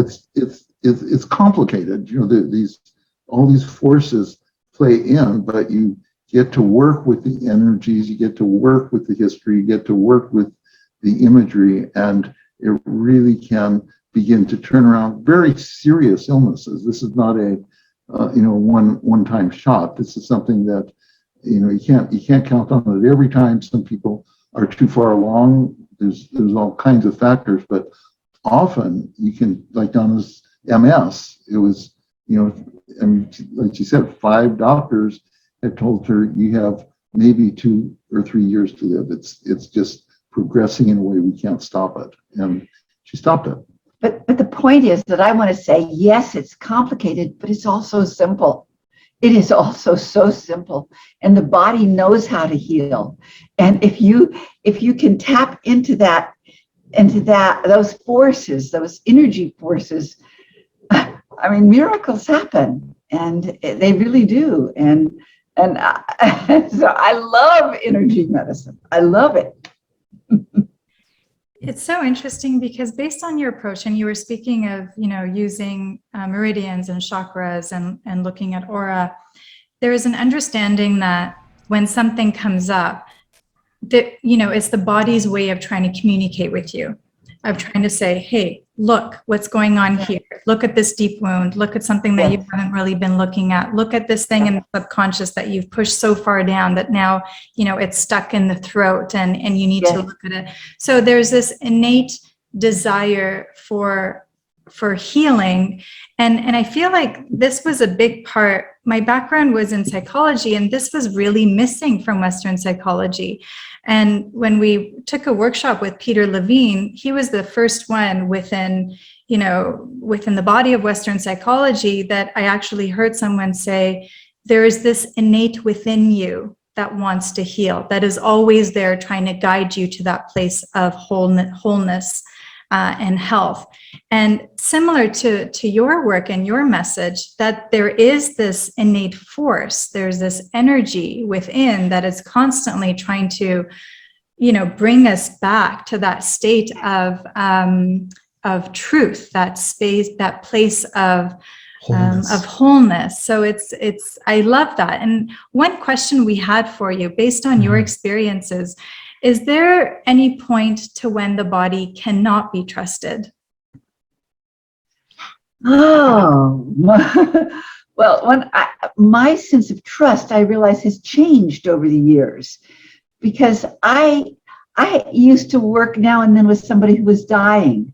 it's complicated. All these forces play in, but you get to work with the energies, you get to work with the history, you get to work with the imagery, and it really can begin to turn around very serious illnesses. This is not a one-time shot. This is something that you can't count on it every time. Some people are too far along. There's all kinds of factors, but often you can, like Donna's MS, it was, like she said, 5 doctors had told her you have maybe 2 or 3 years to live. It's just progressing in a way we can't stop it. And she stopped it. But the point is that I want to say, yes, it's complicated, but it's also simple. It is also so simple, and the body knows how to heal. And if you can tap into those forces, those energy forces, I mean, miracles happen, and they really do. And so I love energy medicine. I love it. It's so interesting because based on your approach, and you were speaking of, using meridians and chakras and looking at aura, there is an understanding that when something comes up, that, it's the body's way of trying to communicate with you, of trying to say, hey, look what's going on here. Look at this deep wound. Look at something that you haven't really been looking at. Look at this thing in the subconscious that you've pushed so far down that now, it's stuck in the throat and you need to look at it. So there's this innate desire for healing. And I feel like this was a big part. My background was in psychology, and this was really missing from Western psychology. And when we took a workshop with Peter Levine, he was the first one within the body of Western psychology that I actually heard someone say, there is this innate within you that wants to heal, that is always there trying to guide you to that place of wholeness and health. And similar to your work and your message, that there is this innate force, there's this energy within that is constantly trying to, bring us back to that state of truth, that space, that place of wholeness. So it's I love that. And one question we had for you, based on your experiences, is there any point to when the body cannot be trusted? Oh, well, my sense of trust, I realize, has changed over the years, because I used to work now and then with somebody who was dying,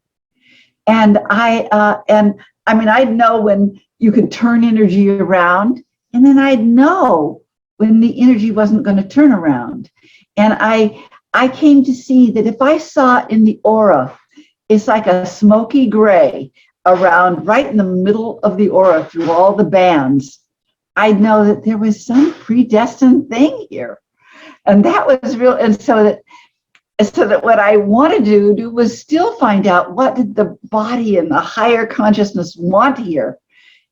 and I'd know when you could turn energy around, and then I'd know when the energy wasn't going to turn around. And I came to see that if I saw in the aura, it's like a smoky gray around right in the middle of the aura through all the bands, I'd know that there was some predestined thing here. And that was real. And so that so that what I wanted to do was still find out what did the body and the higher consciousness want here.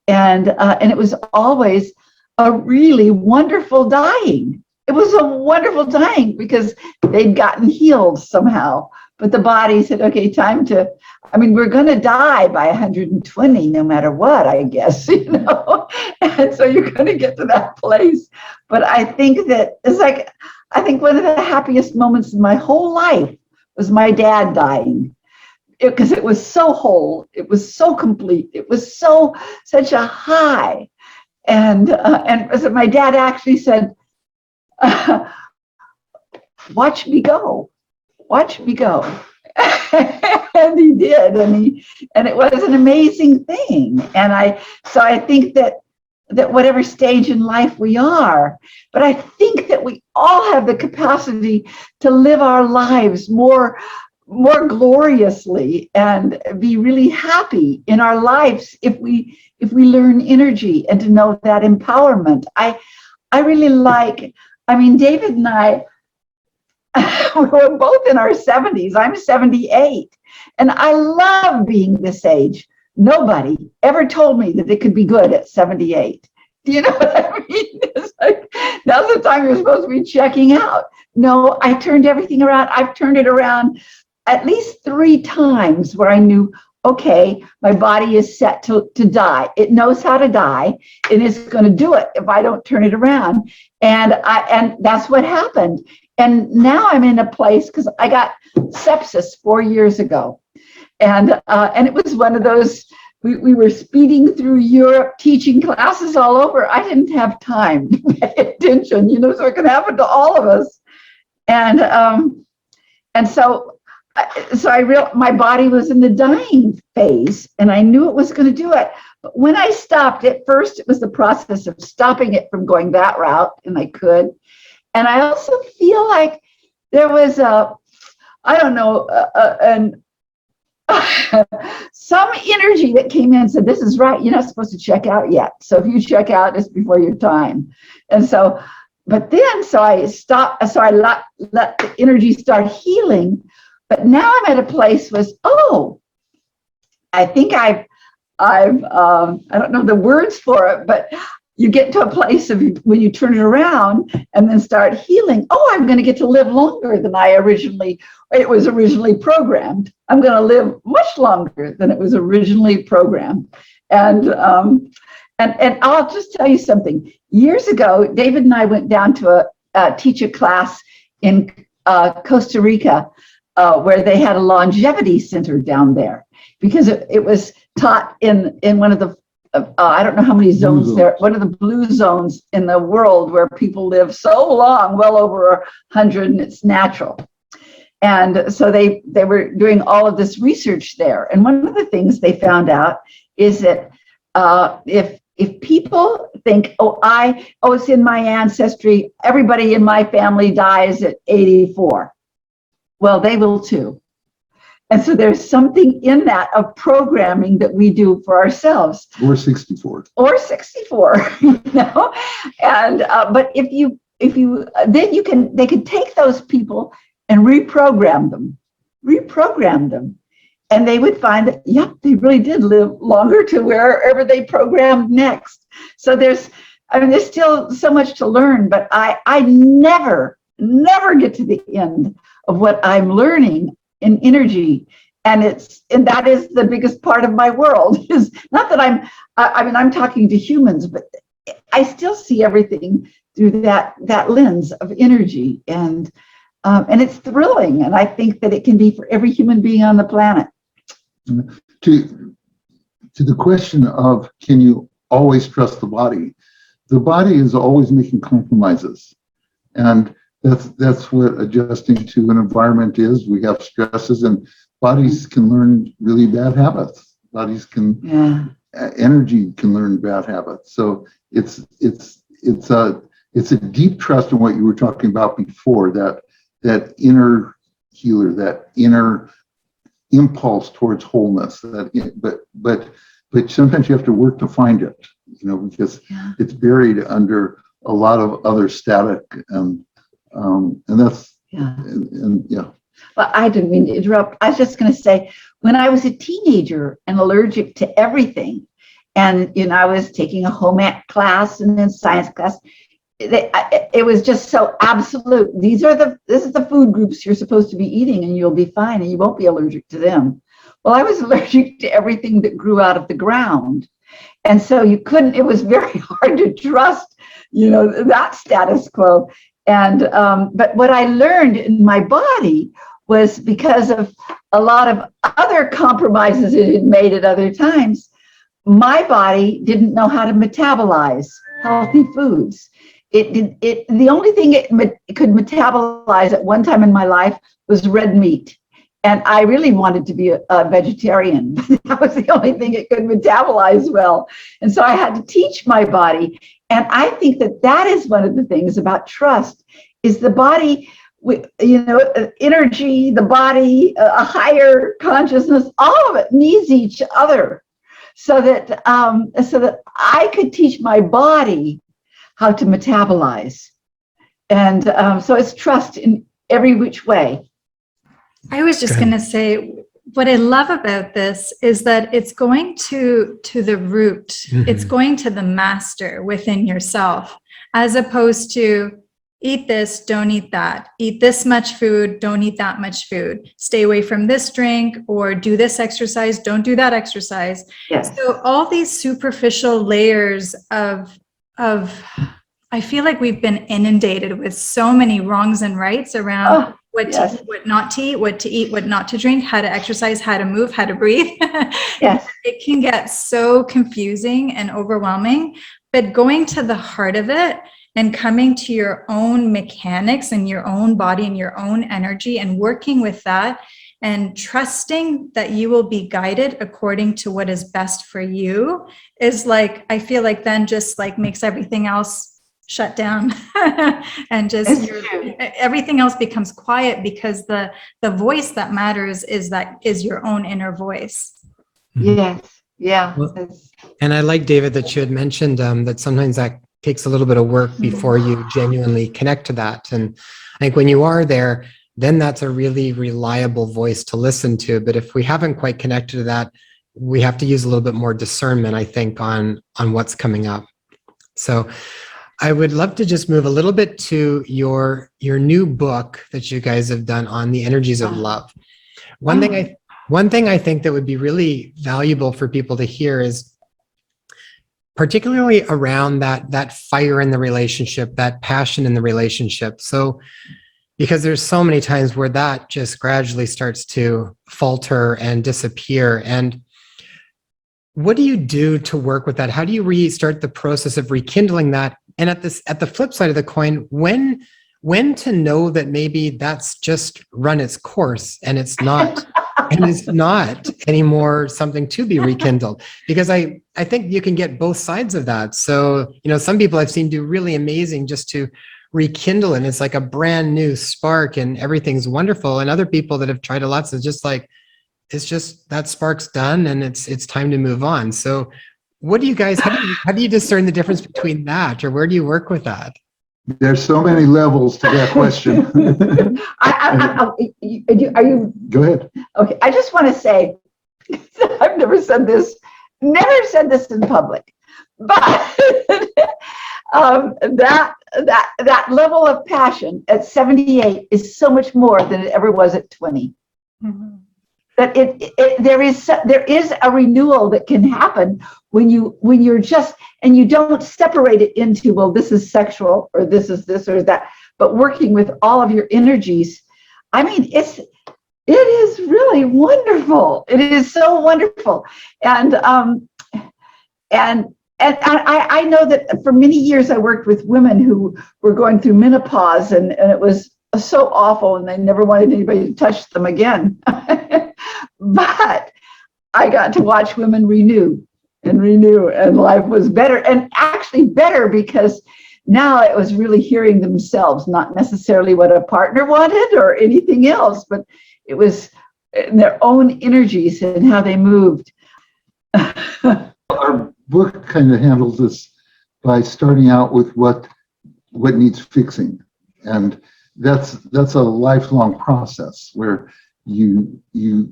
And it was always a really wonderful dying. It was a wonderful dying because they'd gotten healed somehow. But the body said, okay, time to, we're going to die by 120 no matter what, I guess, And so you're going to get to that place. But I think that it's like, I think one of the happiest moments in my whole life was my dad dying. Because it was so whole, it was so complete, it was such a high. And so my dad actually said, watch me go. And he did, and it was an amazing thing. And so I think that whatever stage in life we are, but I think that we all have the capacity to live our lives more gloriously and be really happy in our lives if we learn energy and to know that empowerment. I really like, David and I, we were both in our 70s. I'm 78, and I love being this age. Nobody ever told me that it could be good at 78. Do you know what I mean? It's like, now's the time you're supposed to be checking out. No, I turned everything around. I've turned it around at least 3 times where I knew, okay, my body is set to die. It knows how to die, and it's going to do it if I don't turn it around. And that's what happened. And now I'm in a place, because I got sepsis 4 years ago. And it was one of those, we were speeding through Europe, teaching classes all over. I didn't have time to pay attention, so it can happen to all of us. And so my body was in the dying phase, and I knew it was going to do it. But when I stopped, at first it was the process of stopping it from going that route, and I could. And I also feel like there was some energy that came in and said, this is right, you're not supposed to check out yet. So if you check out, it's before your time. And so, I stopped, so I let the energy start healing. But now I'm at a place I think I don't know the words for it, but you get to a place of when you turn it around and then start healing. I'm going to get to live longer than it was originally programmed. I'm going to live much longer than it was originally programmed. And I'll just tell you something. Years ago, David and I went down to teach a class in Costa Rica where they had a longevity center down there, because it was taught in one of the I don't know how many zones there, one of the blue zones in the world where people live so long, well over 100, and it's natural. And so they were doing all of this research there. And one of the things they found out is that if people think, it's in my ancestry, everybody in my family dies at 84. Well, they will too. And so there's something in that of programming that we do for ourselves. Or 64. And but if you then they can take those people and reprogram them, and they would find that they really did live longer to wherever they programmed next. So there's still so much to learn, but I never get to the end of what I'm learning in energy, and that is the biggest part of my world. Is not that I'm talking to humans, but I still see everything through that lens of energy, and it's thrilling, and I think that it can be for every human being on the planet. To the question of, can you always trust the body? The body is always making compromises, and that's what adjusting to an environment is. We have stresses, and bodies can learn really bad habits. Bodies can, energy can learn bad habits. So it's a deep trust in what you were talking about before, that inner healer, that inner impulse towards wholeness. But sometimes you have to work to find it, because it's buried under a lot of other static, and that's Well, I didn't mean to interrupt. I was just going to say, when I was a teenager and allergic to everything, and I was taking a home ec class and then science class, it was just so absolute. This is the food groups you're supposed to be eating, and you'll be fine, and you won't be allergic to them. Well, I was allergic to everything that grew out of the ground, and so it was very hard to trust, that status quo. And but what I learned in my body was, because of a lot of other compromises it had made at other times, my body didn't know how to metabolize healthy foods. The only thing it could metabolize at one time in my life was red meat. And I really wanted to be a vegetarian. That was the only thing it could metabolize well. And so I had to teach my body. And I think that is one of the things about trust, is the body, energy, the body, a higher consciousness, all of it needs each other, so that I could teach my body how to metabolize. And so it's trust in every which way. I was just going to say, what I love about this is that it's going to the root. Mm-hmm. It's going to the master within yourself, as opposed to eat this, don't eat that. Eat this much food, don't eat that much food. Stay away from this drink, or do this exercise, don't do that exercise. Yes. So all these superficial layers of I feel like we've been inundated with so many wrongs and rights around what to eat, what not to eat, what to eat, what not to drink, how to exercise, how to move, how to breathe. Yes. It can get so confusing and overwhelming, but going to the heart of it and coming to your own mechanics and your own body and your own energy and working with that and trusting that you will be guided according to what is best for you is like, I feel like then just like makes everything else shut down and just everything else becomes quiet, because the voice that matters is your own inner voice. Yes. Yeah. Well, and I like, David, that you had mentioned that sometimes that takes a little bit of work before you genuinely connect to that. And I think when you are there, then that's a really reliable voice to listen to. But if we haven't quite connected to that, we have to use a little bit more discernment, I think, on what's coming up. So I would love to just move a little bit to your new book that you guys have done on the energies of love. One thing I think that would be really valuable for people to hear is particularly around that fire in the relationship, that passion in the relationship. So, because there's so many times where that just gradually starts to falter and disappear. And what do you do to work with that? How do you restart the process of rekindling that? And at the flip side of the coin, when to know that maybe that's just run its course and it's not and it's not anymore something to be rekindled? Because I think you can get both sides of that. So, some people I've seen do really amazing just to rekindle, and it's like a brand new spark and everything's wonderful. And other people that have tried a lot, so just like, it's just that spark's done and it's time to move on. So what do you guys, how do you discern the difference between that, or where do you work with that? There's so many levels to that question. Are you? Go ahead. Okay, I just want to say, I've never said this in public, but that level of passion at 78 is so much more than it ever was at 20. Mm-hmm. That there is a renewal that can happen when you're just, and you don't separate it into, well, this is sexual or this is this or that, but working with all of your energies. I mean, it is really wonderful. It is so wonderful. And I know that for many years I worked with women who were going through menopause, and it was so awful, and they never wanted anybody to touch them again. But I got to watch women renew, and life was better, and actually better, because now it was really hearing themselves, not necessarily what a partner wanted or anything else, but it was their own energies and how they moved. Our book kind of handles this by starting out with what needs fixing. And that's a lifelong process where you're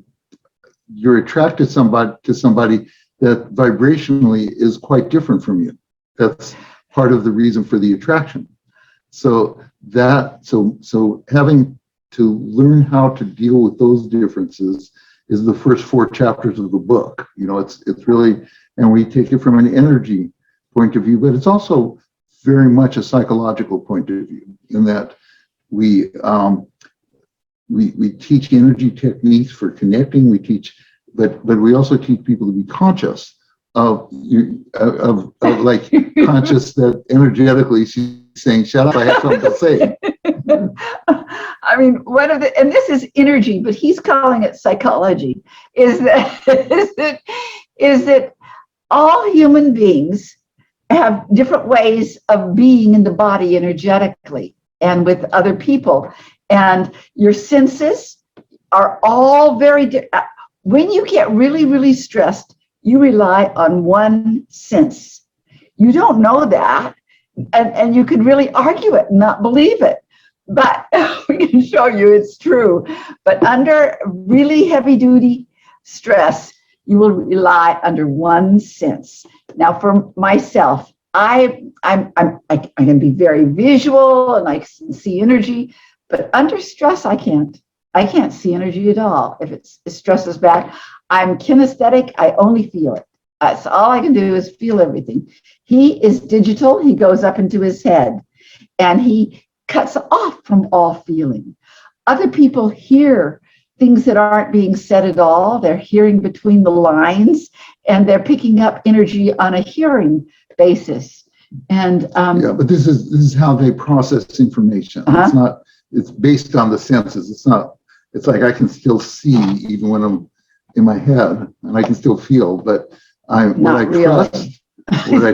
attracted to somebody that vibrationally is quite different from you. That's part of the reason for the attraction. So having to learn how to deal with those differences is the first 4 chapters of the book. It's really, and we take it from an energy point of view, but it's also very much a psychological point of view in that we teach energy techniques for connecting. We teach, but we also teach people to be conscious of like conscious that energetically she's saying, "Shut up! I have something to say." I mean, and this is energy, but he's calling it psychology. Is that all human beings have different ways of being in the body energetically and with other people, and your senses are all very different. When you get really, really stressed, you rely on one sense. You don't know that, and you could really argue it and not believe it, but we can show you it's true. But under really heavy duty stress, you will rely under one sense. Now, for myself, I can be very visual and I can see energy, but under stress, I can't see energy at all. If it stresses back, I'm kinesthetic. I only feel it. That's all I can do is feel everything. He is digital. He goes up into his head and he cuts off from all feeling. Other people hear things that aren't being said at all. They're hearing between the lines and they're picking up energy on a hearing basis. And yeah, but this is how they process information. It's based on the senses. It's like I can still see even when I'm in my head and I can still feel, but what I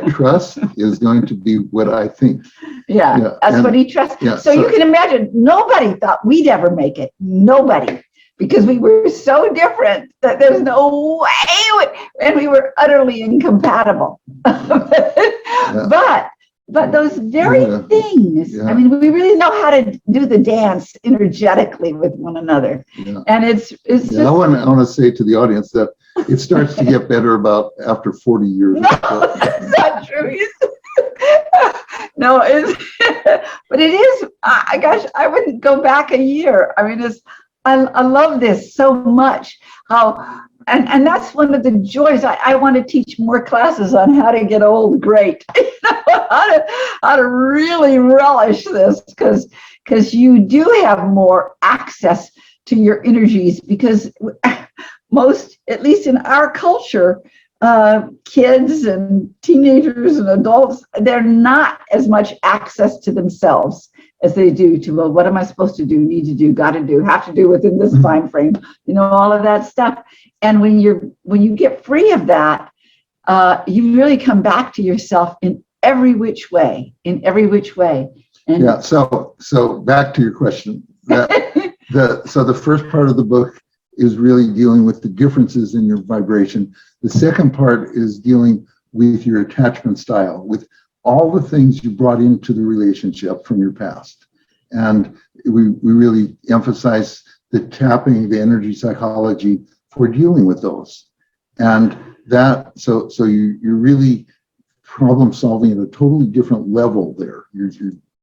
trust is going to be what I think. Yeah, that's what he trusts. Yeah, so you can imagine nobody thought we'd ever make it. Nobody. Because we were so different that there's no way, and we were utterly incompatible. But those very things, I mean, we really know how to do the dance energetically with one another. Yeah. And it's just... I want to say to the audience that it starts to get better about after 40 years. No, that's not true. No, but it is, gosh, I wouldn't go back a year. I mean, I love this so much. And that's one of the joys. I want to teach more classes on how to get old great. How to really relish this, because you do have more access to your energies, because most, at least in our culture, kids and teenagers and adults, they're not as much access to themselves as they do to, well, what am I supposed to do, need to do, got to do, have to do within this time frame, all of that stuff. And when you get free of that, you really come back to yourself in every which way. And yeah. So back to your question. So the first part of the book is really dealing with the differences in your vibration. The second part is dealing with your attachment style, with all the things you brought into the relationship from your past. And we really emphasize the tapping, the energy psychology for dealing with those. And that, so you're really problem solving at a totally different level there. You're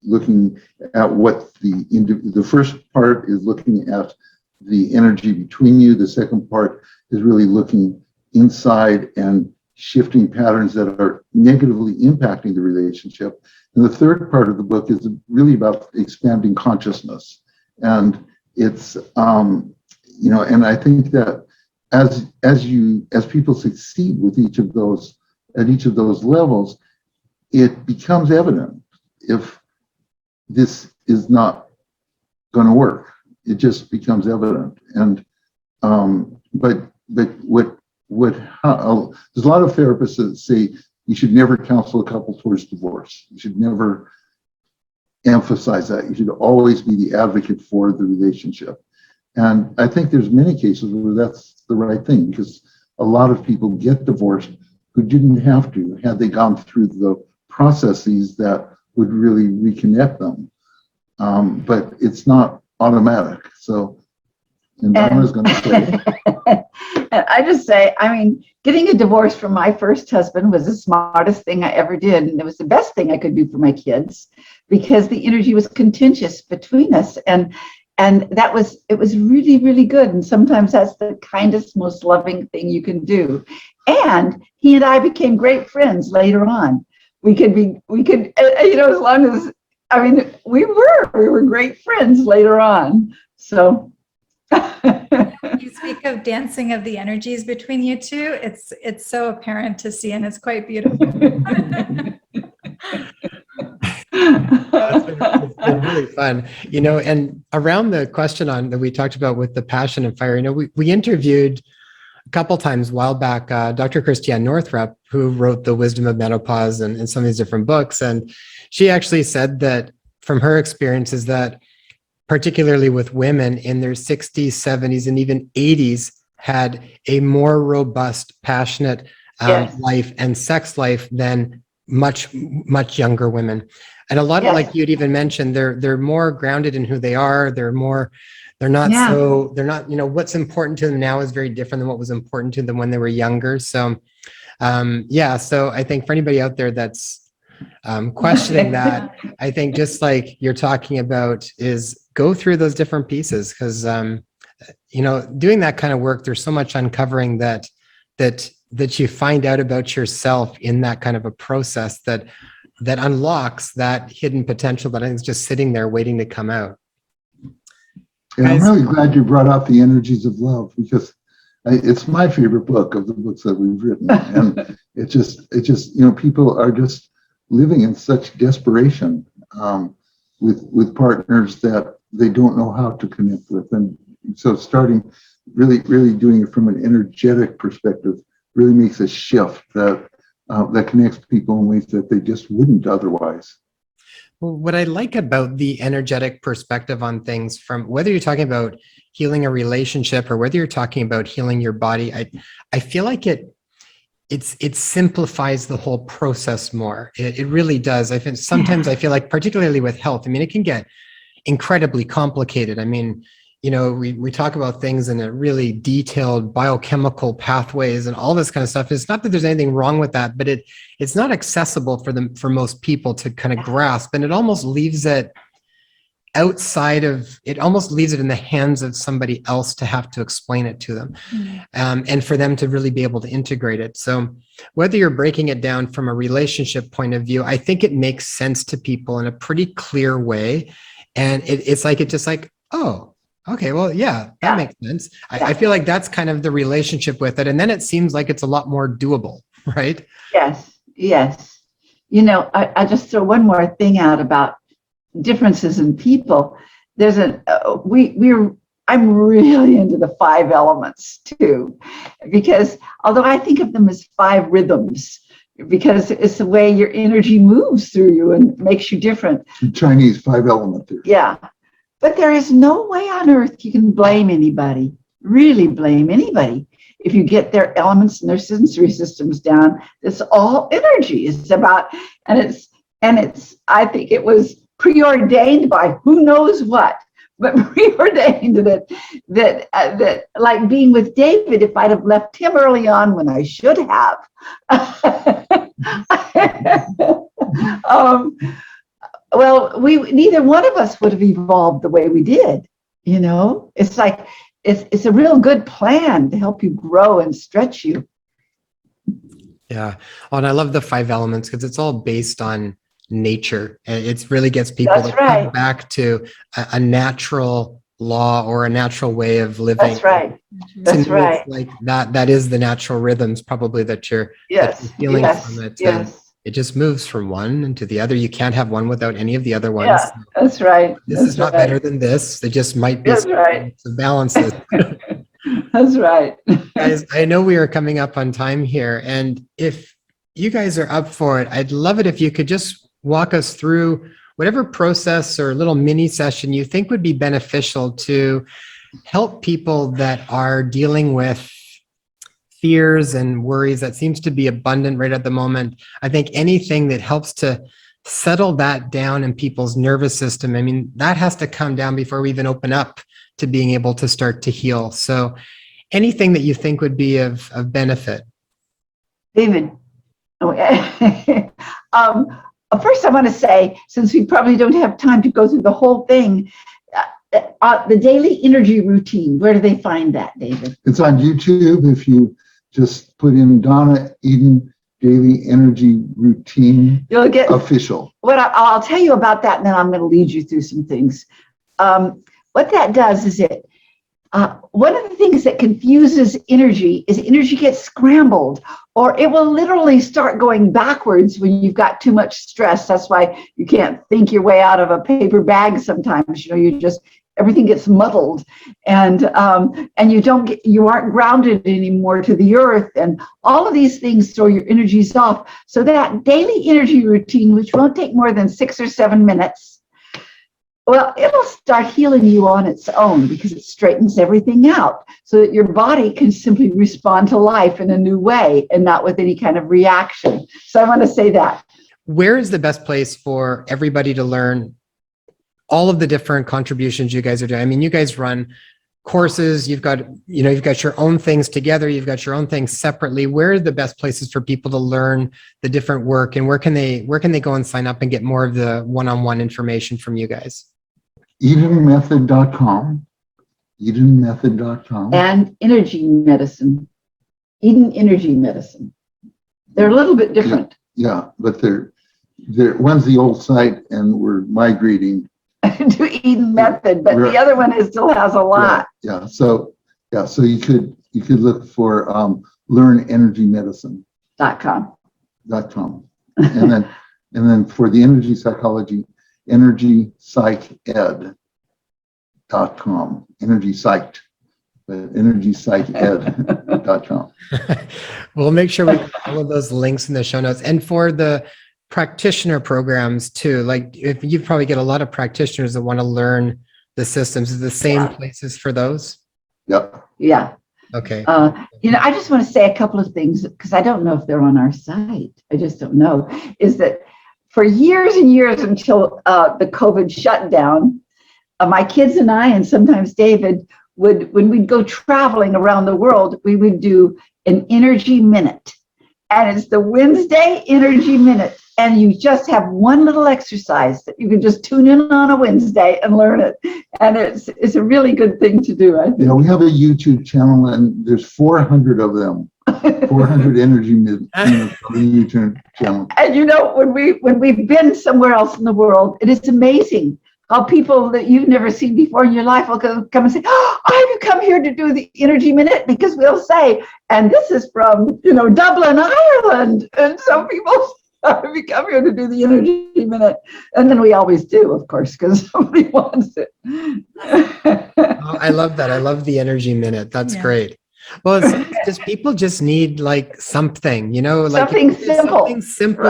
looking at what the first part is looking at the energy between you. The second part is really looking inside and shifting patterns that are negatively impacting the relationship. And the third part of the book is really about expanding consciousness. And it's, and I think that as people succeed with each of those, at each of those levels, it becomes evident if this is not going to work. It just becomes evident. And but there's a lot of therapists that say you should never counsel a couple towards divorce. You should never emphasize that. You should always be the advocate for the relationship. And I think there's many cases where that's the right thing, because a lot of people get divorced who didn't have to, had they gone through the processes that would really reconnect them. but it's not automatic. So, and I was going to say, and I just say, I mean, getting a divorce from my first husband was the smartest thing I ever did. And it was the best thing I could do for my kids because the energy was contentious between us. And it was really, really good. And sometimes that's the kindest, most loving thing you can do. And he and I became great friends later on. We could, as long as, I mean, we were great friends later on. So. You speak of dancing of the energies between you two. It's so apparent to see, and it's quite beautiful. It's been really fun, and around the question on that we talked about with the passion and fire, we interviewed a couple times a while back, Dr. Christiane Northrup, who wrote The Wisdom of Menopause and some of these different books. And she actually said that from her experiences that particularly with women in their 60s, 70s, and even 80s had a more robust, passionate Yes. life and sex life than much, much younger women. And a lot of, Yes. like you'd even mentioned, they're more grounded in who they are. They're not Yeah. what's important to them now is very different than what was important to them when they were younger. So, so I think for anybody out there that's questioning that, I think just like you're talking about is go through those different pieces because, doing that kind of work, there's so much uncovering that you find out about yourself in that kind of a process that unlocks that hidden potential that I think is just sitting there waiting to come out. and I'm really glad you brought out The Energies of Love because it's my favorite book of the books that we've written. And it just, people are just living in such desperation with partners that they don't know how to connect with. And so starting really doing it from an energetic perspective really makes a shift that connects people in ways that they just wouldn't otherwise. Well, what I like about the energetic perspective on things, from whether you're talking about healing a relationship or whether you're talking about healing your body, I feel like it simplifies the whole process more. It really does. Sometimes I feel like, particularly with health, it can get incredibly complicated. We talk about things in a really detailed biochemical pathways and all this kind of stuff. It's not that there's anything wrong with that, but it's not accessible for most people to kind of grasp, and it almost leaves it in the hands of somebody else to have to explain it to them, and for them to really be able to integrate it. So whether you're breaking it down from a relationship point of view, I think it makes sense to people in a pretty clear way. And it's just like, oh, okay, well, yeah, that makes sense. I feel like that's kind of the relationship with it. And then it seems like it's a lot more doable, right? Yes. I just throw one more thing out about differences in people. There's I'm really into the 5 elements too, because although I think of them as 5 rhythms, because it's the way your energy moves through you and makes you different. The Chinese 5-element theory. Yeah. But there is no way on earth you can blame anybody, really blame anybody, if you get their elements and their sensory systems down. It's all energy. It's about, and it's, I think it was preordained by who knows what, but preordained that like being with David, if I'd have left him early on when I should have, well, neither one of us would have evolved the way we did. It's like, it's a real good plan to help you grow and stretch you. Yeah. Oh, and I love the 5 elements because it's all based on nature. And it really gets people to come back to a natural law or a natural way of living. That's right. That's right. Like that is the natural rhythms probably that you're feeling from it. Yes. It just moves from one into the other. You can't have one without any of the other ones. Yeah, that's right. This is not better than this. It just might be some balances. That's right. Guys, I know we are coming up on time here. And if you guys are up for it, I'd love it if you could just walk us through whatever process or little mini session you think would be beneficial to help people that are dealing with fears and worries that seems to be abundant right at the moment. I think anything that helps to settle that down in people's nervous system. I mean, that has to come down before we even open up to being able to start to heal. So anything that you think would be of benefit. David. First, I want to say, since we probably don't have time to go through the whole thing, the daily energy routine, where do they find that, David? It's on YouTube. If you just put in Donna Eden Daily Energy Routine, You'll get official. What I'll tell you about that, and then I'm going to lead you through some things. What that does is one of the things that confuses energy is energy gets scrambled, or it will literally start going backwards when you've got too much stress. That's why you can't think your way out of a paper bag sometimes. Everything gets muddled, and you aren't grounded anymore to the earth, and all of these things throw your energies off. So that daily energy routine, which won't take more than 6 or 7 minutes, well, it'll start healing you on its own, because it straightens everything out so that your body can simply respond to life in a new way and not with any kind of reaction. So I want to say that. Where is the best place for everybody to learn all of the different contributions you guys are doing? I mean, you guys run courses, you've got your own things together, you've got your own things separately. Where are the best places for people to learn the different work, and where can they go and sign up and get more of the one-on-one information from you guys? EdenMethod.com. And energy medicine. Eden Energy Medicine. They're a little bit different. Yeah, but they're one's the old site, and we're migrating to Eden Method, but the other one still has a lot. Yeah. So you could look for learnenergymedicine.com. And then for the energy psychology, energypsyched.com. Energy psyched, but energypsyched.com. We'll make sure we put all of those links in the show notes. And for the practitioner programs too, like if you probably get a lot of practitioners that want to learn the systems, is the same places for those? Yep. Yeah. Okay. I just want to say a couple of things, because I don't know if they're on our site. I just don't know. Is that for years and years until the COVID shutdown, my kids and I, and sometimes David, when we'd go traveling around the world, we would do an energy minute. And it's the Wednesday energy minute. And you just have one little exercise that you can just tune in on a Wednesday and learn it. And it's a really good thing to do, I think. Yeah, we have a YouTube channel, and there's 400 of them. 400 energy minutes on the YouTube channel. And when we've been somewhere else in the world, it is amazing how people that you've never seen before in your life will come and say, "Oh, have you come here to do the energy minute?" Because we'll say, "And this is from Dublin, Ireland," and some people we come here to do the energy minute, and then we always do, of course, because somebody wants it. I love that. I love the energy minute. That's great. Well, does people just need like something, like something simple,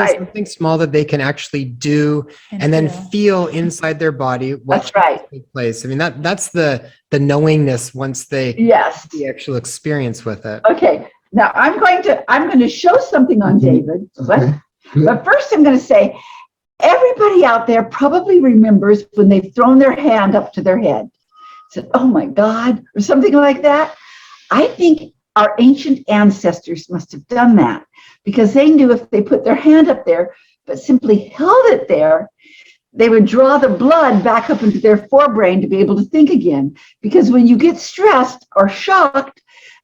something small that they can actually do and then feel inside their body what takes place. I mean, that's the knowingness once they have the actual experience with it. Okay. Now I'm going to show something on David. Okay. But first I'm going to say, everybody out there probably remembers when they've thrown their hand up to their head, said, "Oh my God," or something like that. I think our ancient ancestors must have done that, because they knew if they put their hand up there, but simply held it there, they would draw the blood back up into their forebrain to be able to think again. Because when you get stressed or shocked,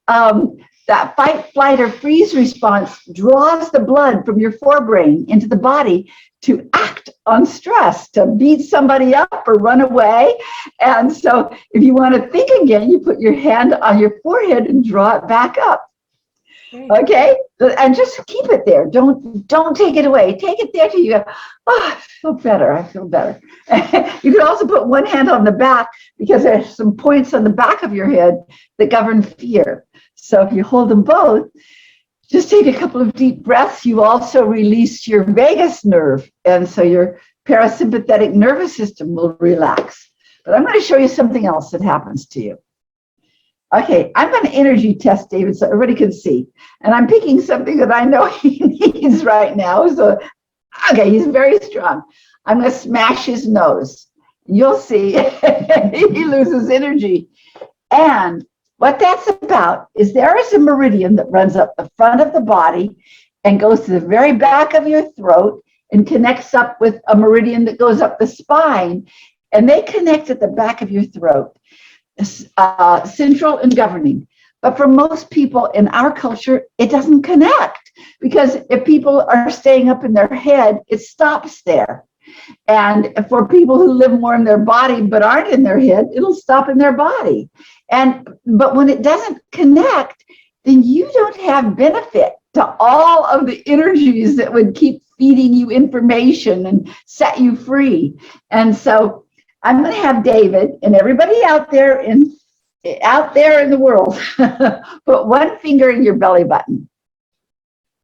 that fight, flight, or freeze response draws the blood from your forebrain into the body to act on stress, to beat somebody up or run away. And so if you want to think again, you put your hand on your forehead and draw it back up. Okay? And just keep it there. Don't take it away. Take it there till you go, "Oh, I feel better. I feel better." You can also put one hand on the back, because there's some points on the back of your head that govern fear. So if you hold them both, just take a couple of deep breaths. You also release your vagus nerve, and so your parasympathetic nervous system will relax. But I'm going to show you something else that happens to you. Okay, I'm going to energy test David so everybody can see. And I'm picking something that I know he needs right now. So Okay, he's very strong. I'm going to smash his nose. You'll see he loses energy. And what that's about is there is a meridian that runs up the front of the body and goes to the very back of your throat and connects up with a meridian that goes up the spine. And they connect at the back of your throat, central and governing. But for most people in our culture, it doesn't connect, because if people are staying up in their head, it stops there. And for people who live more in their body but aren't in their head, it'll stop in their body. But when it doesn't connect, then you don't have benefit to all of the energies that would keep feeding you information and set you free. And so I'm going to have David and everybody out there in the world put one finger in your belly button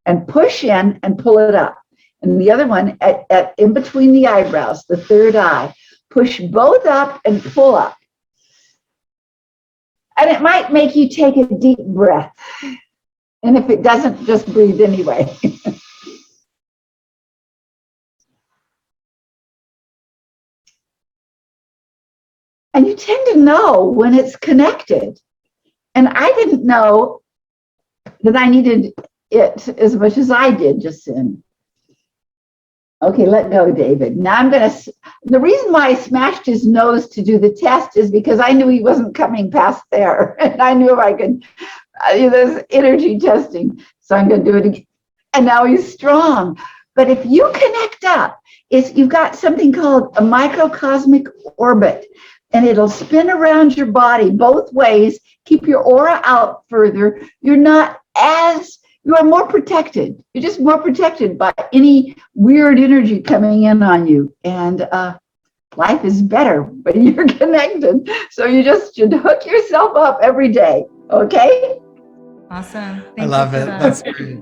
and push in and pull it up. And the other one at in between the eyebrows, the third eye. Push both up and pull up. And it might make you take a deep breath. And if it doesn't, just breathe anyway. And you tend to know when it's connected. And I didn't know that I needed it as much as I did just then. Okay, let go, David. Now the reason why I smashed his nose to do the test is because I knew he wasn't coming past there. And I knew if I could, there's energy testing. So I'm going to do it again. And now he's strong. But if you connect up, you've got something called a microcosmic orbit. And it'll spin around your body both ways, keep your aura out further. You are more protected. You're just more protected by any weird energy coming in on you. And life is better when you're connected. So you just should hook yourself up every day. Okay? Awesome. I love it. That's great.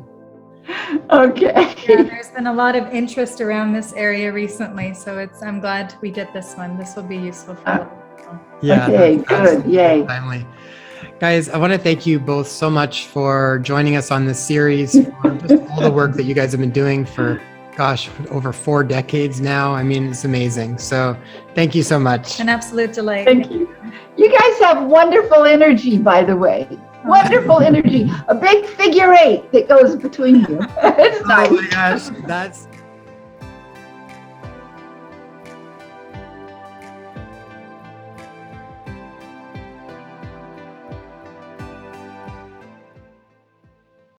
Okay. Yeah, there's been a lot of interest around this area recently, so I'm glad we did this one. This will be useful for a lot of people. Yeah. Okay, good. Yay. Timely. Guys, I want to thank you both so much for joining us on this series, for just all the work that you guys have been doing for, over 4 decades now. I mean, it's amazing. So thank you so much. An absolute delight. Thank you. You guys have wonderful energy, by the way. Wonderful energy. A big figure 8 that goes between you. It's nice. Oh my gosh, that's